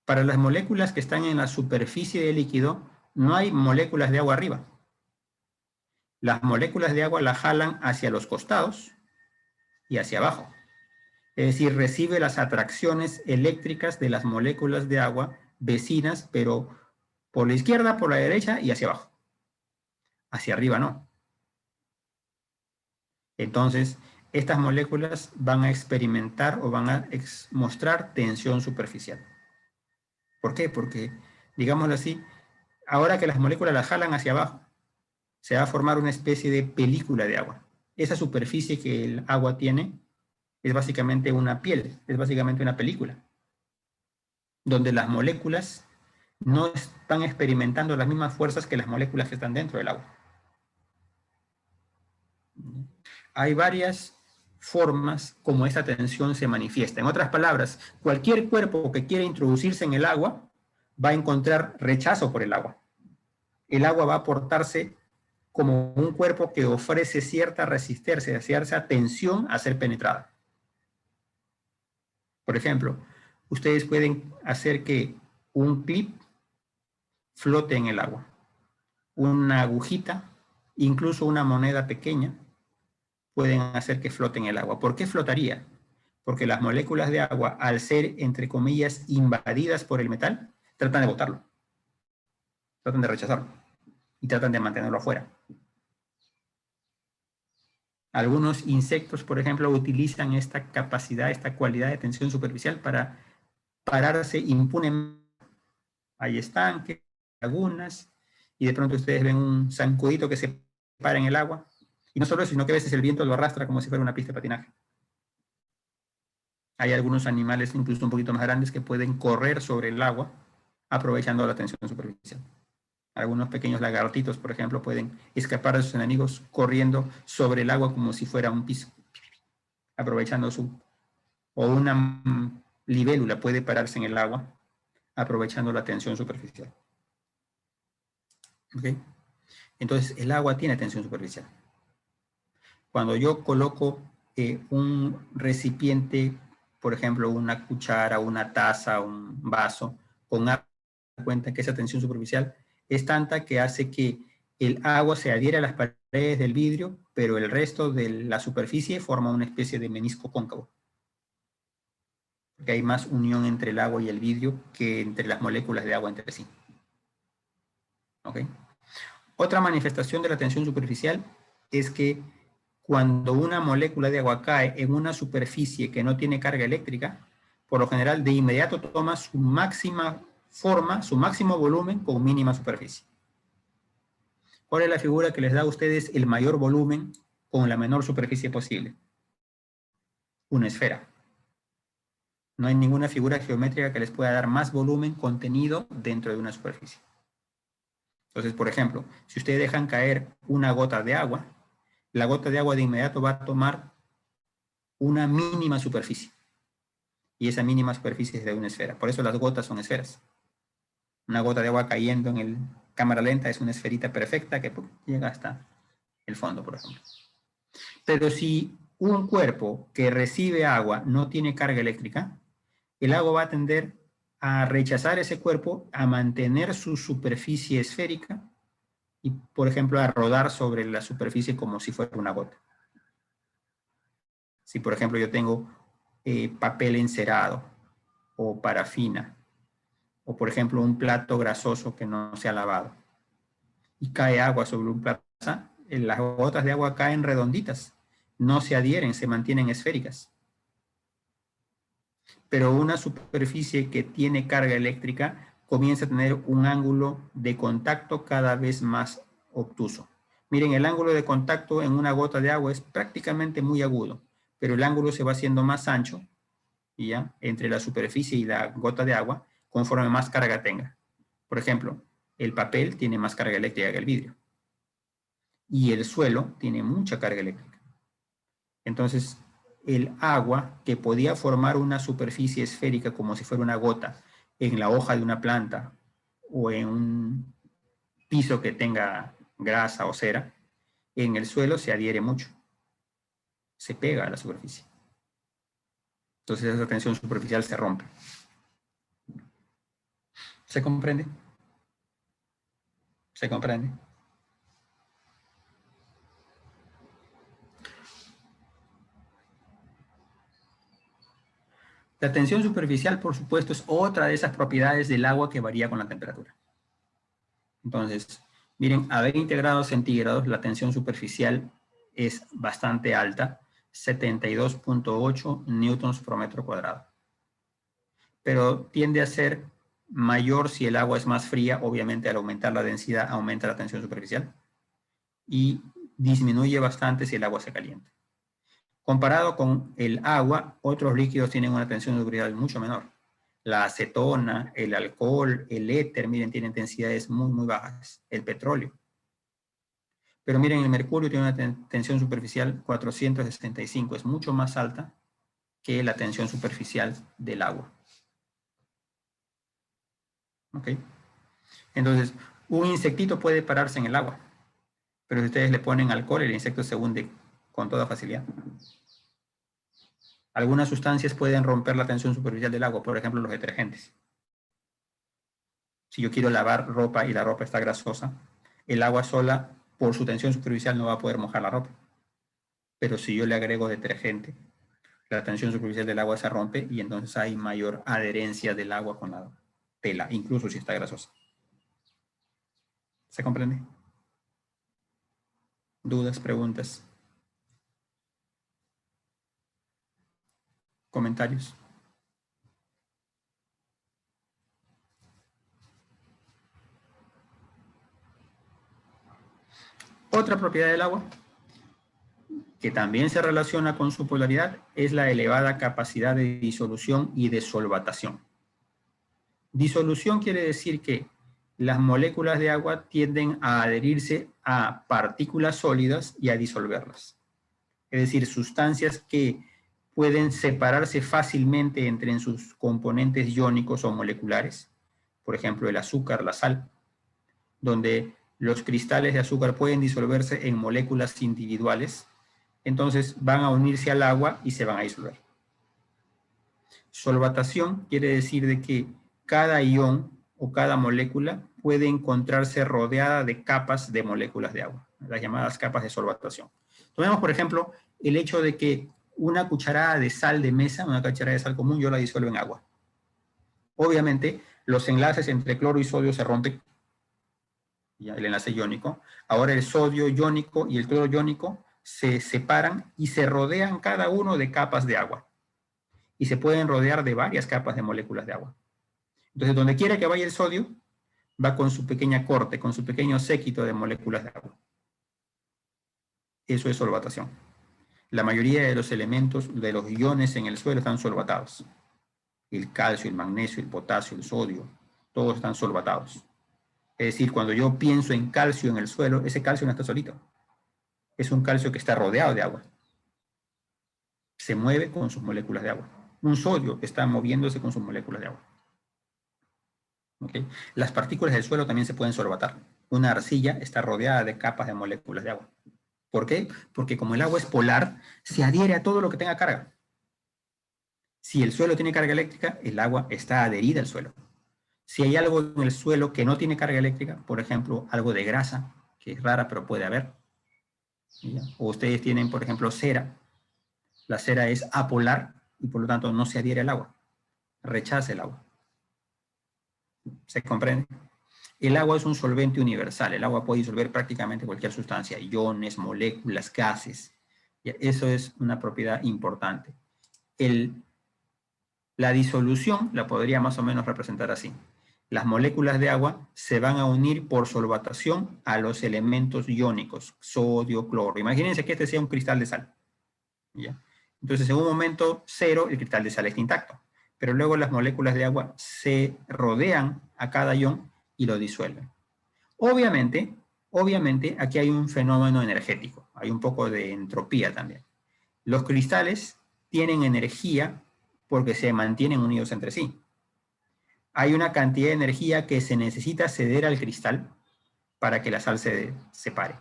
Para las moléculas que están en la superficie del líquido, no hay moléculas de agua arriba. Las moléculas de agua la jalan hacia los costados y hacia abajo. Es decir, recibe las atracciones eléctricas de las moléculas de agua vecinas, pero por la izquierda, por la derecha y hacia abajo. Hacia arriba no. Entonces, estas moléculas van a experimentar o van a mostrar tensión superficial. ¿Por qué? Porque, digámoslo así, ahora que las moléculas las jalan hacia abajo, se va a formar una especie de película de agua. Esa superficie que el agua tiene es básicamente una piel, es básicamente una película, donde las moléculas no están experimentando las mismas fuerzas que las moléculas que están dentro del agua. Hay varias formas como esta tensión se manifiesta. En otras palabras, cualquier cuerpo que quiera introducirse en el agua va a encontrar rechazo por el agua. El agua va a portarse como un cuerpo que ofrece cierta resistencia, cierta tensión a ser penetrada. Por ejemplo, ustedes pueden hacer que un clip flote en el agua. Una agujita, incluso una moneda pequeña, pueden hacer que flote en el agua. ¿Por qué flotaría? Porque las moléculas de agua, al ser, entre comillas, invadidas por el metal, tratan de botarlo. Tratan de rechazarlo. Y tratan de mantenerlo afuera. Algunos insectos, por ejemplo, utilizan esta capacidad, esta cualidad de tensión superficial para pararse impunemente. Hay estanques, lagunas, y de pronto ustedes ven un zancudito que se para en el agua. Y no solo eso, sino que a veces el viento lo arrastra como si fuera una pista de patinaje. Hay algunos animales, incluso un poquito más grandes, que pueden correr sobre el agua aprovechando la tensión superficial. Algunos pequeños lagartitos, por ejemplo, pueden escapar de sus enemigos corriendo sobre el agua como si fuera un piso, aprovechando su... O una libélula puede pararse en el agua aprovechando la tensión superficial. ¿Okay? Entonces, el agua tiene tensión superficial. Cuando yo coloco un recipiente, por ejemplo, una cuchara, una taza, un vaso, con agua, cuenta que esa tensión superficial es tanta que hace que el agua se adhiera a las paredes del vidrio, pero el resto de la superficie forma una especie de menisco cóncavo. Porque hay más unión entre el agua y el vidrio que entre las moléculas de agua entre sí. ¿Ok? Otra manifestación de la tensión superficial es que cuando una molécula de agua cae en una superficie que no tiene carga eléctrica, por lo general de inmediato toma su máxima forma, su máximo volumen con mínima superficie. ¿Cuál es la figura que les da a ustedes el mayor volumen con la menor superficie posible? Una esfera. No hay ninguna figura geométrica que les pueda dar más volumen contenido dentro de una superficie. Entonces, por ejemplo, si ustedes dejan caer una gota de agua, la gota de agua de inmediato va a tomar una mínima superficie. Y esa mínima superficie es de una esfera. Por eso las gotas son esferas. Una gota de agua cayendo en el cámara lenta es una esferita perfecta que llega hasta el fondo, por ejemplo. Pero si un cuerpo que recibe agua no tiene carga eléctrica, el agua va a tender a rechazar ese cuerpo, a mantener su superficie esférica y, por ejemplo, a rodar sobre la superficie como si fuera una gota. Si, por ejemplo, yo tengo papel encerado o parafina, o, por ejemplo, un plato grasoso que no se ha lavado, y cae agua sobre un plato, las gotas de agua caen redonditas, no se adhieren, se mantienen esféricas. Pero una superficie que tiene carga eléctrica comienza a tener un ángulo de contacto cada vez más obtuso. Miren, el ángulo de contacto en una gota de agua es prácticamente muy agudo, pero el ángulo se va haciendo más ancho, ¿ya? Entre la superficie y la gota de agua, conforme más carga tenga. Por ejemplo, el papel tiene más carga eléctrica que el vidrio. Y el suelo tiene mucha carga eléctrica. Entonces, el agua que podía formar una superficie esférica como si fuera una gota en la hoja de una planta o en un piso que tenga grasa o cera, en el suelo se adhiere mucho, se pega a la superficie. Entonces esa tensión superficial se rompe. ¿Se comprende? ¿Se comprende? La tensión superficial, por supuesto, es otra de esas propiedades del agua que varía con la temperatura. Entonces, miren, a 20 grados centígrados la tensión superficial es bastante alta, 72.8 newtons por metro cuadrado. Pero tiende a ser mayor si el agua es más fría, obviamente al aumentar la densidad aumenta la tensión superficial, y disminuye bastante si el agua se calienta. Comparado con el agua, otros líquidos tienen una tensión superficial mucho menor. La acetona, el alcohol, el éter, miren, tienen densidades muy, muy bajas. El petróleo. Pero miren, el mercurio tiene una tensión superficial 465, es mucho más alta que la tensión superficial del agua. ¿Ok? Entonces, un insectito puede pararse en el agua, pero si ustedes le ponen alcohol, el insecto se hunde con toda facilidad. Algunas sustancias pueden romper la tensión superficial del agua, por ejemplo, los detergentes. Si yo quiero lavar ropa y la ropa está grasosa, el agua sola, por su tensión superficial, no va a poder mojar la ropa. Pero si yo le agrego detergente, la tensión superficial del agua se rompe y entonces hay mayor adherencia del agua con la tela, incluso si está grasosa. ¿Se comprende? ¿Dudas, preguntas, comentarios? Otra propiedad del agua que también se relaciona con su polaridad, es la elevada capacidad de disolución y de solvatación. Disolución quiere decir que las moléculas de agua tienden a adherirse a partículas sólidas y a disolverlas. Es decir, sustancias que pueden separarse fácilmente entre sus componentes iónicos o moleculares, por ejemplo, el azúcar, la sal, donde los cristales de azúcar pueden disolverse en moléculas individuales, entonces van a unirse al agua y se van a disolver. Solvatación quiere decir de que cada ion o cada molécula puede encontrarse rodeada de capas de moléculas de agua, las llamadas capas de solvatación. Tomemos, por ejemplo, el hecho de que una cucharada de sal de mesa, una cucharada de sal común, yo la disuelvo en agua. Obviamente, los enlaces entre cloro y sodio se rompen, ya, el enlace iónico. Ahora el sodio iónico y el cloro iónico se separan y se rodean cada uno de capas de agua. Y se pueden rodear de varias capas de moléculas de agua. Entonces, donde quiera que vaya el sodio, va con su pequeña corte, con su pequeño séquito de moléculas de agua. Eso es solvatación. La mayoría de los elementos, de los iones en el suelo están solvatados. El calcio, el magnesio, el potasio, el sodio, todos están solvatados. Es decir, cuando yo pienso en calcio en el suelo, ese calcio no está solito. Es un calcio que está rodeado de agua. Se mueve con sus moléculas de agua. Un sodio está moviéndose con sus moléculas de agua. ¿Okay? Las partículas del suelo también se pueden solvatar. Una arcilla está rodeada de capas de moléculas de agua. ¿Por qué? Porque como el agua es polar, se adhiere a todo lo que tenga carga. Si el suelo tiene carga eléctrica, el agua está adherida al suelo. Si hay algo en el suelo que no tiene carga eléctrica, por ejemplo, algo de grasa, que es rara pero puede haber, ¿ya? O ustedes tienen, por ejemplo, cera. La cera es apolar y por lo tanto no se adhiere al agua, rechaza el agua. ¿Se comprende? El agua es un solvente universal. El agua puede disolver prácticamente cualquier sustancia, iones, moléculas, gases. Eso es una propiedad importante. La disolución la podría más o menos representar así. Las moléculas de agua se van a unir por solvatación a los elementos iónicos, sodio, cloro. Imagínense que este sea un cristal de sal. ¿Ya? Entonces, en un momento cero, el cristal de sal está intacto. Pero luego las moléculas de agua se rodean a cada ion y lo disuelven. Obviamente, aquí hay un fenómeno energético. Hay un poco de entropía también. Los cristales tienen energía porque se mantienen unidos entre sí. Hay una cantidad de energía que se necesita ceder al cristal para que la sal se separe.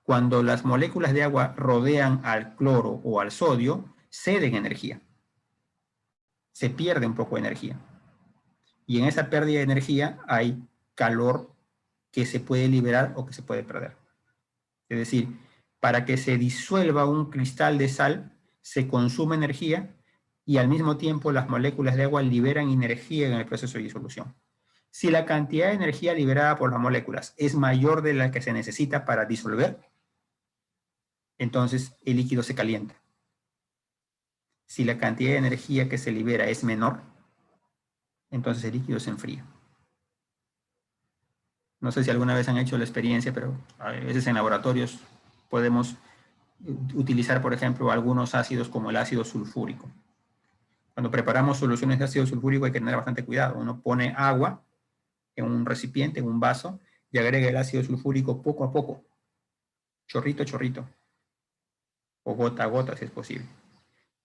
Cuando las moléculas de agua rodean al cloro o al sodio, ceden energía. Se pierde un poco de energía. Y en esa pérdida de energía hay calor que se puede liberar o que se puede perder. Es decir, para que se disuelva un cristal de sal, se consume energía y al mismo tiempo las moléculas de agua liberan energía en el proceso de disolución. Si la cantidad de energía liberada por las moléculas es mayor de la que se necesita para disolver, entonces el líquido se calienta. Si la cantidad de energía que se libera es menor, entonces el líquido se enfría. No sé si alguna vez han hecho la experiencia, pero a veces en laboratorios podemos utilizar, por ejemplo, algunos ácidos como el ácido sulfúrico. Cuando preparamos soluciones de ácido sulfúrico hay que tener bastante cuidado. Uno pone agua en un recipiente, en un vaso, y agrega el ácido sulfúrico poco a poco, chorrito a chorrito, o gota a gota si es posible.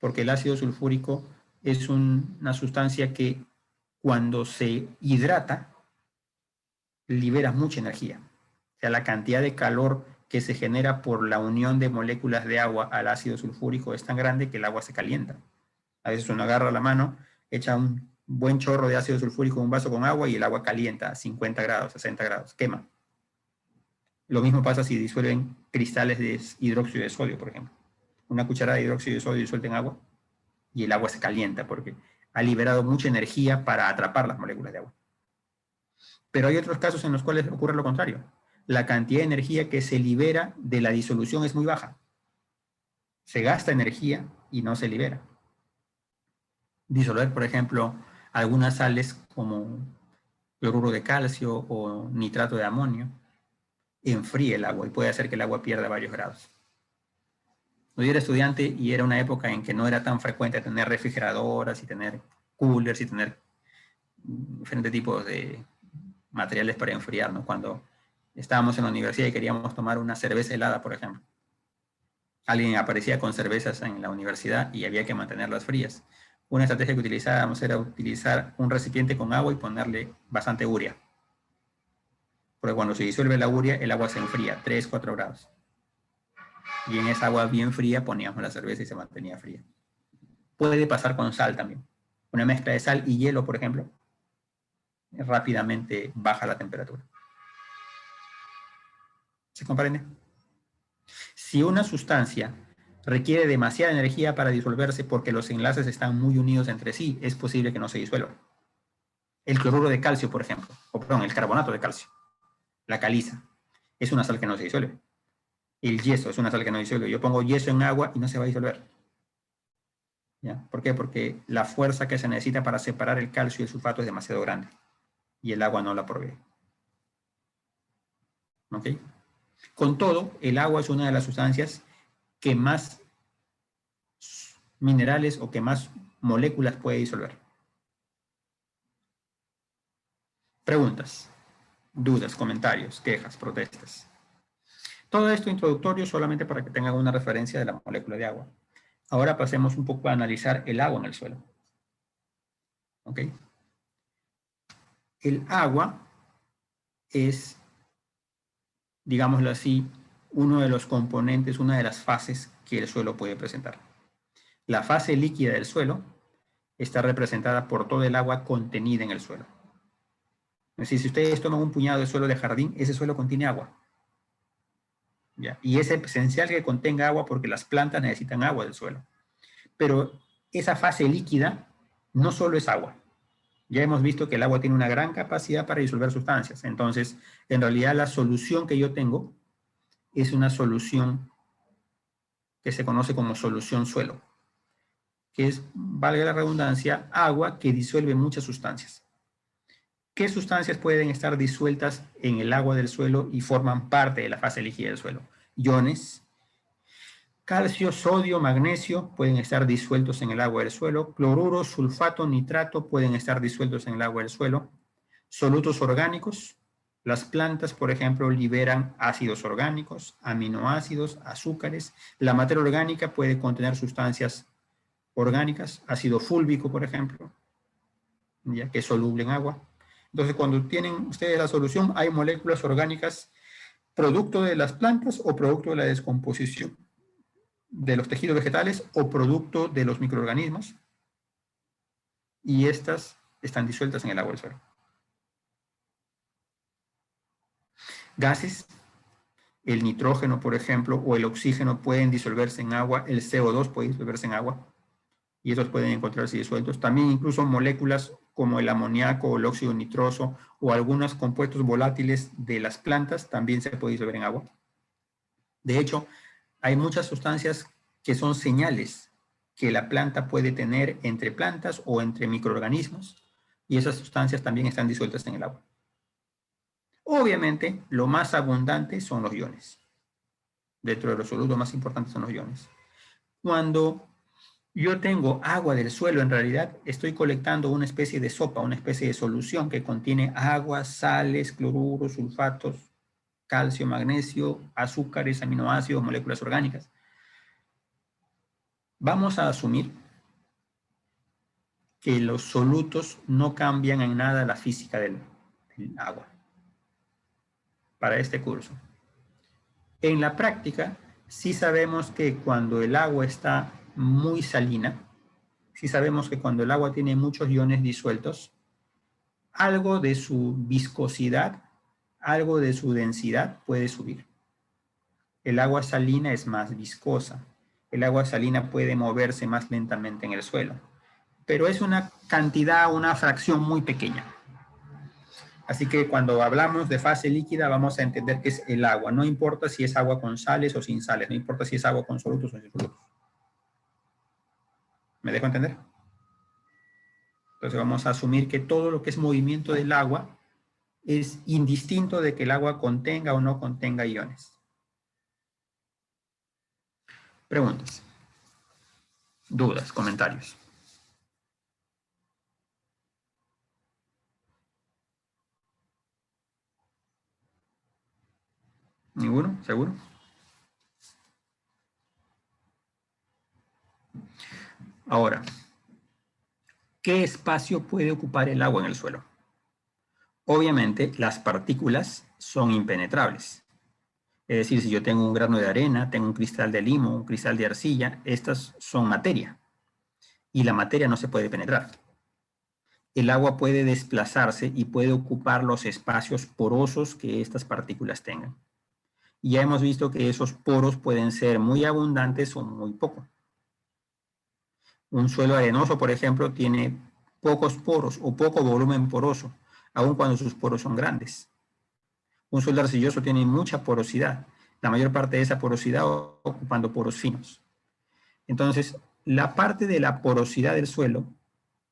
Porque el ácido sulfúrico es una sustancia que cuando se hidrata, libera mucha energía. O sea, la cantidad de calor que se genera por la unión de moléculas de agua al ácido sulfúrico es tan grande que el agua se calienta. A veces uno agarra la mano, echa un buen chorro de ácido sulfúrico en un vaso con agua y el agua calienta a 50 grados, 60 grados, quema. Lo mismo pasa si disuelven cristales de hidróxido de sodio, por ejemplo. Una cucharada de hidróxido de sodio disuelta en agua y el agua se calienta porque ha liberado mucha energía para atrapar las moléculas de agua. Pero hay otros casos en los cuales ocurre lo contrario. La cantidad de energía que se libera de la disolución es muy baja. Se gasta energía y no se libera. Disolver, por ejemplo, algunas sales como cloruro de calcio o nitrato de amonio enfríe el agua y puede hacer que el agua pierda varios grados. Yo era estudiante y era una época en que no era tan frecuente tener refrigeradoras y tener coolers y tener diferentes tipos de materiales para enfriar, ¿no? Cuando estábamos en la universidad y queríamos tomar una cerveza helada, por ejemplo. Alguien aparecía con cervezas en la universidad y había que mantenerlas frías. Una estrategia que utilizábamos era utilizar un recipiente con agua y ponerle bastante urea. Porque cuando se disuelve la urea, el agua se enfría, 3, 4 grados. Y en esa agua bien fría poníamos la cerveza y se mantenía fría. Puede pasar con sal también. Una mezcla de sal y hielo, por ejemplo, rápidamente baja la temperatura. ¿Se comprende? Si una sustancia requiere demasiada energía para disolverse porque los enlaces están muy unidos entre sí, es posible que no se disuelva. El cloruro de calcio, por ejemplo, o perdón, el carbonato de calcio, la caliza, es una sal que no se disuelve. El yeso es una sal que no se disuelve. Yo pongo yeso en agua y no se va a disolver. ¿Ya? ¿Por qué? Porque la fuerza que se necesita para separar el calcio y el sulfato es demasiado grande y el agua no la provee. ¿Ok? Con todo, el agua es una de las sustancias que más minerales o que más moléculas puede disolver. Preguntas, dudas, comentarios, quejas, protestas. Todo esto introductorio solamente para que tengan una referencia de la molécula de agua. Ahora pasemos un poco a analizar el agua en el suelo. ¿Ok? El agua es, digámoslo así, uno de los componentes, una de las fases que el suelo puede presentar. La fase líquida del suelo está representada por todo el agua contenida en el suelo. Es decir, si ustedes toman un puñado de suelo de jardín, ese suelo contiene agua. ¿Ya? Y es esencial que contenga agua porque las plantas necesitan agua del suelo. Pero esa fase líquida no solo es agua. Ya hemos visto que el agua tiene una gran capacidad para disolver sustancias. Entonces, en realidad la solución que yo tengo es una solución que se conoce como solución suelo, que es, valga la redundancia, agua que disuelve muchas sustancias. ¿Qué sustancias pueden estar disueltas en el agua del suelo y forman parte de la fase líquida del suelo? Iones, calcio, sodio, magnesio pueden estar disueltos en el agua del suelo. Cloruro, sulfato, nitrato pueden estar disueltos en el agua del suelo. Solutos orgánicos. Las plantas, por ejemplo, liberan ácidos orgánicos, aminoácidos, azúcares. La materia orgánica puede contener sustancias orgánicas, ácido fúlvico, por ejemplo, ya que es soluble en agua. Entonces, cuando tienen ustedes la solución, hay moléculas orgánicas producto de las plantas o producto de la descomposición de los tejidos vegetales o producto de los microorganismos, y estas están disueltas en el agua del suelo. Gases, el nitrógeno, por ejemplo, o el oxígeno pueden disolverse en agua, el CO2 puede disolverse en agua, y estos pueden encontrarse disueltos. También incluso moléculas como el amoníaco o el óxido nitroso o algunos compuestos volátiles de las plantas también se pueden disolver en agua. De hecho, hay muchas sustancias que son señales que la planta puede tener entre plantas o entre microorganismos, y esas sustancias también están disueltas en el agua. Obviamente, lo más abundante son los iones. Dentro de los solutos más importantes son los iones. Cuando yo tengo agua del suelo, en realidad estoy colectando una especie de sopa, una especie de solución que contiene agua, sales, cloruros, sulfatos, calcio, magnesio, azúcares, aminoácidos, moléculas orgánicas. Vamos a asumir que los solutos no cambian en nada la física del agua para este curso. En la práctica, sí sabemos que cuando el agua está muy salina, sí sabemos que cuando el agua tiene muchos iones disueltos, algo de su viscosidad, algo de su densidad puede subir. El agua salina es más viscosa. El agua salina puede moverse más lentamente en el suelo, pero es una cantidad, una fracción muy pequeña. Así que cuando hablamos de fase líquida vamos a entender que es el agua. No importa si es agua con sales o sin sales, no importa si es agua con solutos o sin solutos. ¿Me dejo entender? Entonces vamos a asumir que todo lo que es movimiento del agua es indistinto de que el agua contenga o no contenga iones. Preguntas, dudas, comentarios. ¿Ninguno? ¿Seguro? Ahora, ¿qué espacio puede ocupar el agua en el suelo? Obviamente, las partículas son impenetrables. Es decir, si yo tengo un grano de arena, tengo un cristal de limo, un cristal de arcilla, estas son materia. Y la materia no se puede penetrar. El agua puede desplazarse y puede ocupar los espacios porosos que estas partículas tengan. Y ya hemos visto que esos poros pueden ser muy abundantes o muy pocos. Un suelo arenoso, por ejemplo, tiene pocos poros o poco volumen poroso, aun cuando sus poros son grandes. Un suelo arcilloso tiene mucha porosidad, la mayor parte de esa porosidad ocupando poros finos. Entonces, la parte de la porosidad del suelo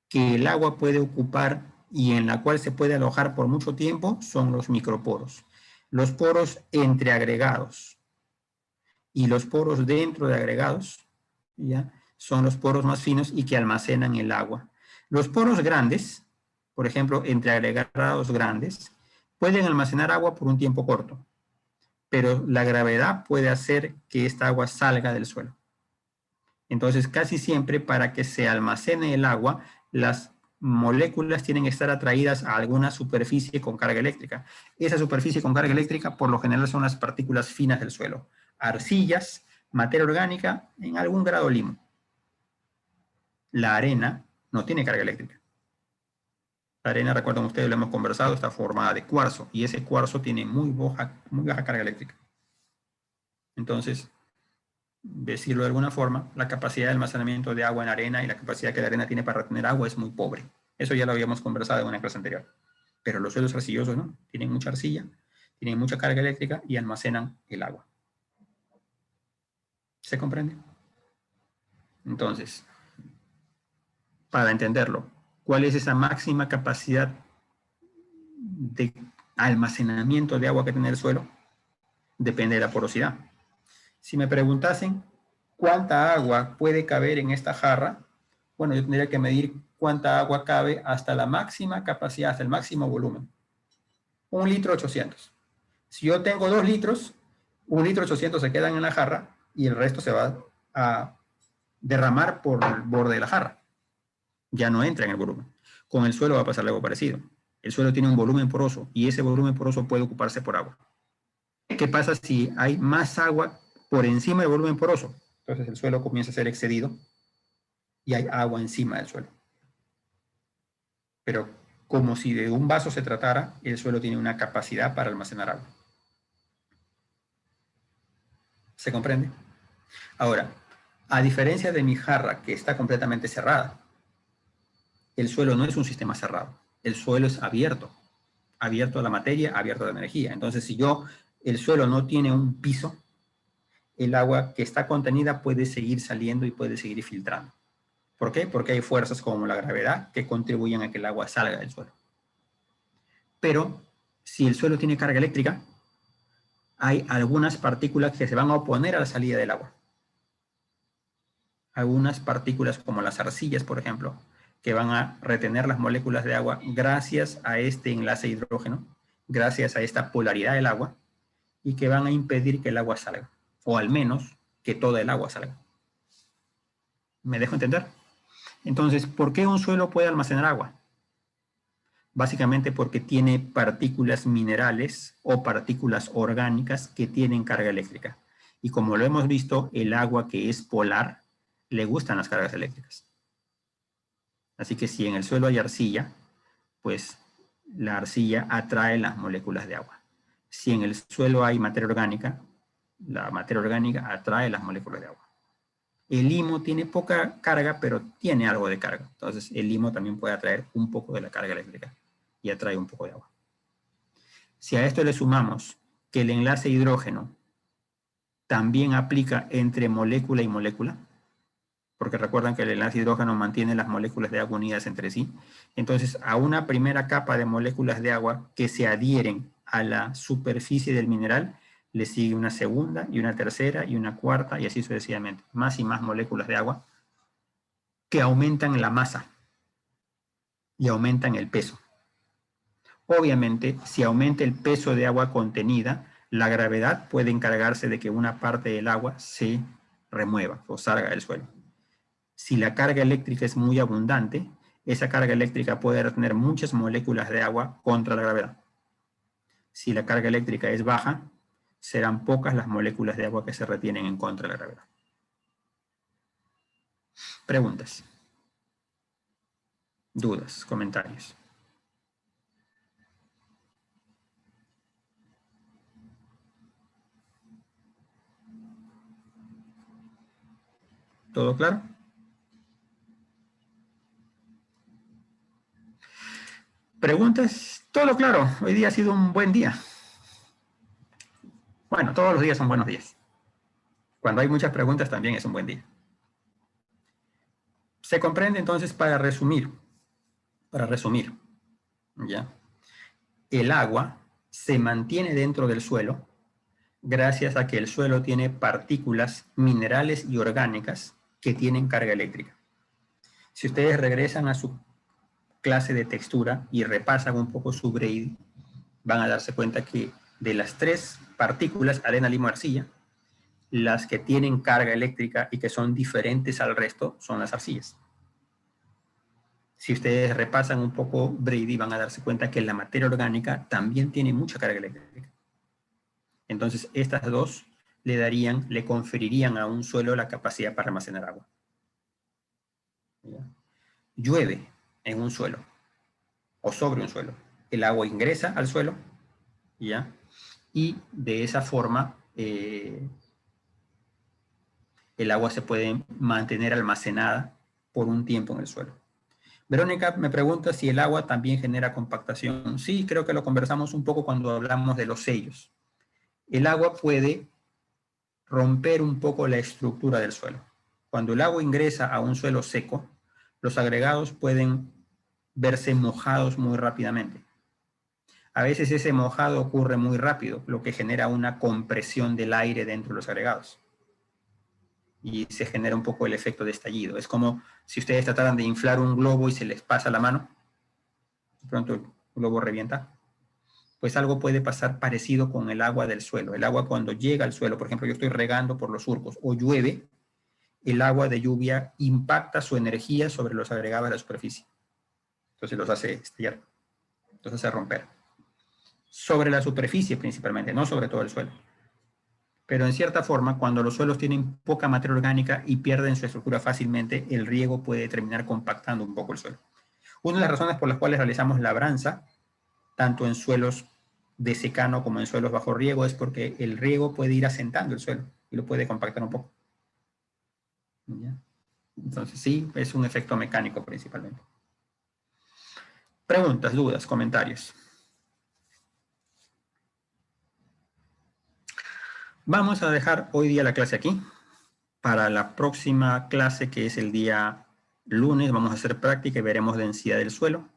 que el agua puede ocupar y en la cual se puede alojar por mucho tiempo son los microporos. Los poros entre agregados y los poros dentro de agregados, ¿ya? Son los poros más finos y que almacenan el agua. Los poros grandes, por ejemplo, entre agregados grandes, pueden almacenar agua por un tiempo corto, pero la gravedad puede hacer que esta agua salga del suelo. Entonces, casi siempre para que se almacene el agua, las moléculas tienen que estar atraídas a alguna superficie con carga eléctrica. Esa superficie con carga eléctrica, por lo general, son las partículas finas del suelo. Arcillas, materia orgánica, en algún grado limo. La arena no tiene carga eléctrica. La arena, recuerdan ustedes, lo hemos conversado, está formada de cuarzo, y ese cuarzo tiene muy baja carga eléctrica. Entonces, decirlo de alguna forma, la capacidad de almacenamiento de agua en arena y la capacidad que la arena tiene para retener agua es muy pobre. Eso ya lo habíamos conversado en una clase anterior. Pero los suelos arcillosos no, tienen mucha arcilla, tienen mucha carga eléctrica y almacenan el agua. ¿Se comprende? Entonces, para entenderlo, ¿cuál es esa máxima capacidad de almacenamiento de agua que tiene el suelo? Depende de la porosidad. Si me preguntasen cuánta agua puede caber en esta jarra, bueno, yo tendría que medir cuánta agua cabe hasta la máxima capacidad, hasta el máximo volumen. 1 litro 800. Si yo tengo 2 litros, 1 litro 800 se quedan en la jarra y el resto se va a derramar por el borde de la jarra. Ya no entra en el volumen. Con el suelo va a pasar algo parecido. El suelo tiene un volumen poroso y ese volumen poroso puede ocuparse por agua. ¿Qué pasa si hay más agua por encima del volumen poroso? Entonces el suelo comienza a ser excedido y hay agua encima del suelo. Pero como si de un vaso se tratara, el suelo tiene una capacidad para almacenar agua. ¿Se comprende? Ahora, a diferencia de mi jarra, que está completamente cerrada, el suelo no es un sistema cerrado. El suelo es abierto. Abierto a la materia, abierto a la energía. Entonces, si el suelo no tiene un piso, el agua que está contenida puede seguir saliendo y puede seguir filtrando. ¿Por qué? Porque hay fuerzas como la gravedad que contribuyen a que el agua salga del suelo. Pero si el suelo tiene carga eléctrica, hay algunas partículas que se van a oponer a la salida del agua. Algunas partículas como las arcillas, por ejemplo, que van a retener las moléculas de agua gracias a este enlace hidrógeno, gracias a esta polaridad del agua, y que van a impedir que el agua salga, o al menos que toda el agua salga. ¿Me dejo entender? Entonces, ¿por qué un suelo puede almacenar agua? Básicamente porque tiene partículas minerales o partículas orgánicas que tienen carga eléctrica. Y como lo hemos visto, el agua que es polar le gustan las cargas eléctricas. Así que si en el suelo hay arcilla, pues la arcilla atrae las moléculas de agua. Si en el suelo hay materia orgánica, la materia orgánica atrae las moléculas de agua. El limo tiene poca carga, pero tiene algo de carga. Entonces, el limo también puede atraer un poco de la carga eléctrica y atrae un poco de agua. Si a esto le sumamos que el enlace hidrógeno también aplica entre molécula y molécula, porque recuerdan que el enlace hidrógeno mantiene las moléculas de agua unidas entre sí, entonces a una primera capa de moléculas de agua que se adhieren a la superficie del mineral, le sigue una segunda y una tercera y una cuarta y así sucesivamente. Más y más moléculas de agua que aumentan la masa y aumentan el peso. Obviamente, si aumenta el peso de agua contenida, la gravedad puede encargarse de que una parte del agua se remueva o salga del suelo. Si la carga eléctrica es muy abundante, esa carga eléctrica puede retener muchas moléculas de agua contra la gravedad. Si la carga eléctrica es baja, serán pocas las moléculas de agua que se retienen en contra de la gravedad. Preguntas, dudas, comentarios. ¿Todo claro? Preguntas, todo claro. Hoy día ha sido un buen día. Bueno, todos los días son buenos días. Cuando hay muchas preguntas también es un buen día. Se comprende entonces para resumir, ¿ya? El agua se mantiene dentro del suelo gracias a que el suelo tiene partículas minerales y orgánicas que tienen carga eléctrica. Si ustedes regresan a su clase de textura y repasan un poco su Brady, van a darse cuenta que de las 3 partículas, arena, limo, arcilla, las que tienen carga eléctrica y que son diferentes al resto son las arcillas. Si ustedes repasan un poco Brady, van a darse cuenta que la materia orgánica también tiene mucha carga eléctrica. Entonces, estas dos le conferirían a un suelo la capacidad para almacenar agua. ¿Ya? Llueve en un suelo o sobre un suelo. El agua ingresa al suelo, ¿ya? Y de esa forma el agua se puede mantener almacenada por un tiempo en el suelo. Verónica me pregunta si el agua también genera compactación. Sí, creo que lo conversamos un poco cuando hablamos de los sellos. El agua puede romper un poco la estructura del suelo. Cuando el agua ingresa a un suelo seco, los agregados pueden verse mojados muy rápidamente. A veces ese mojado ocurre muy rápido, lo que genera una compresión del aire dentro de los agregados. Y se genera un poco el efecto de estallido. Es como si ustedes trataran de inflar un globo y se les pasa la mano, de pronto el globo revienta. Pues algo puede pasar parecido con el agua del suelo. El agua cuando llega al suelo, por ejemplo, yo estoy regando por los surcos o llueve, el agua de lluvia impacta su energía sobre los agregados de la superficie. Entonces los hace estallar, los hace romper. Sobre la superficie principalmente, no sobre todo el suelo. Pero en cierta forma, cuando los suelos tienen poca materia orgánica y pierden su estructura fácilmente, el riego puede terminar compactando un poco el suelo. Una de las razones por las cuales realizamos labranza, tanto en suelos de secano como en suelos bajo riego, es porque el riego puede ir asentando el suelo y lo puede compactar un poco. ¿Ya? Entonces sí, es un efecto mecánico principalmente. Preguntas, dudas, comentarios. Vamos a dejar hoy día la clase aquí. Para la próxima clase, que es el día lunes, vamos a hacer práctica y veremos densidad del suelo.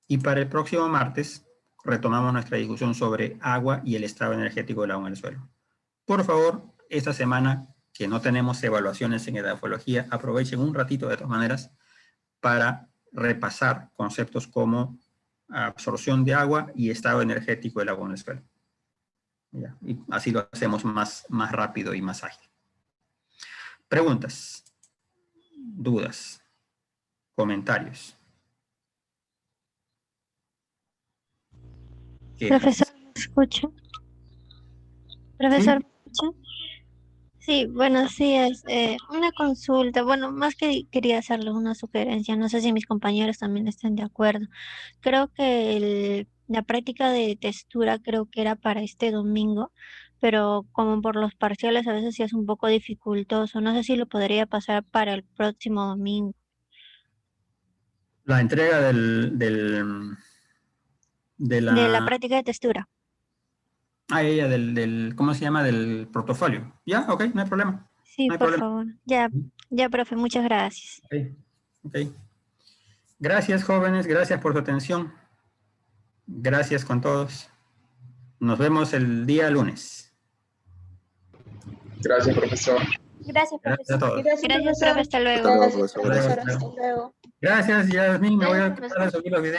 Y para el próximo martes, retomamos nuestra discusión sobre agua y el estado energético del agua en el suelo. Por favor, esta semana que no tenemos evaluaciones en edafología, aprovechen un ratito de todas maneras para repasar conceptos como absorción de agua y estado energético del agua en el suelo. ¿Ya? Y así lo hacemos más rápido y más ágil. Preguntas, dudas, comentarios. Profesor, ¿me escucha? Profesor, ¿Sí? ¿me escucha? Sí, buenos días. Una consulta. Bueno, más que quería hacerle una sugerencia. No sé si mis compañeros también estén de acuerdo. Creo que la práctica de textura creo que era para este domingo, pero como por los parciales a veces sí es un poco dificultoso. No sé si lo podría pasar para el próximo domingo. La entrega de De la la... práctica de textura. ¿cómo se llama? Del portafolio. Ya, ok, no hay problema. Sí, No hay por problema. favor. Ya, ya, profe, muchas gracias. Ok, ok. Gracias, jóvenes, gracias por su atención. Gracias con todos. Nos vemos el día lunes. Gracias, profesor. Gracias, Gracias a profesor. todos. Gracias, profe, hasta luego. Hasta luego, profesor. Gracias. Hasta luego. Gracias, Yasmin. Me voy a Gracias, empezar a profesor. subir los videos.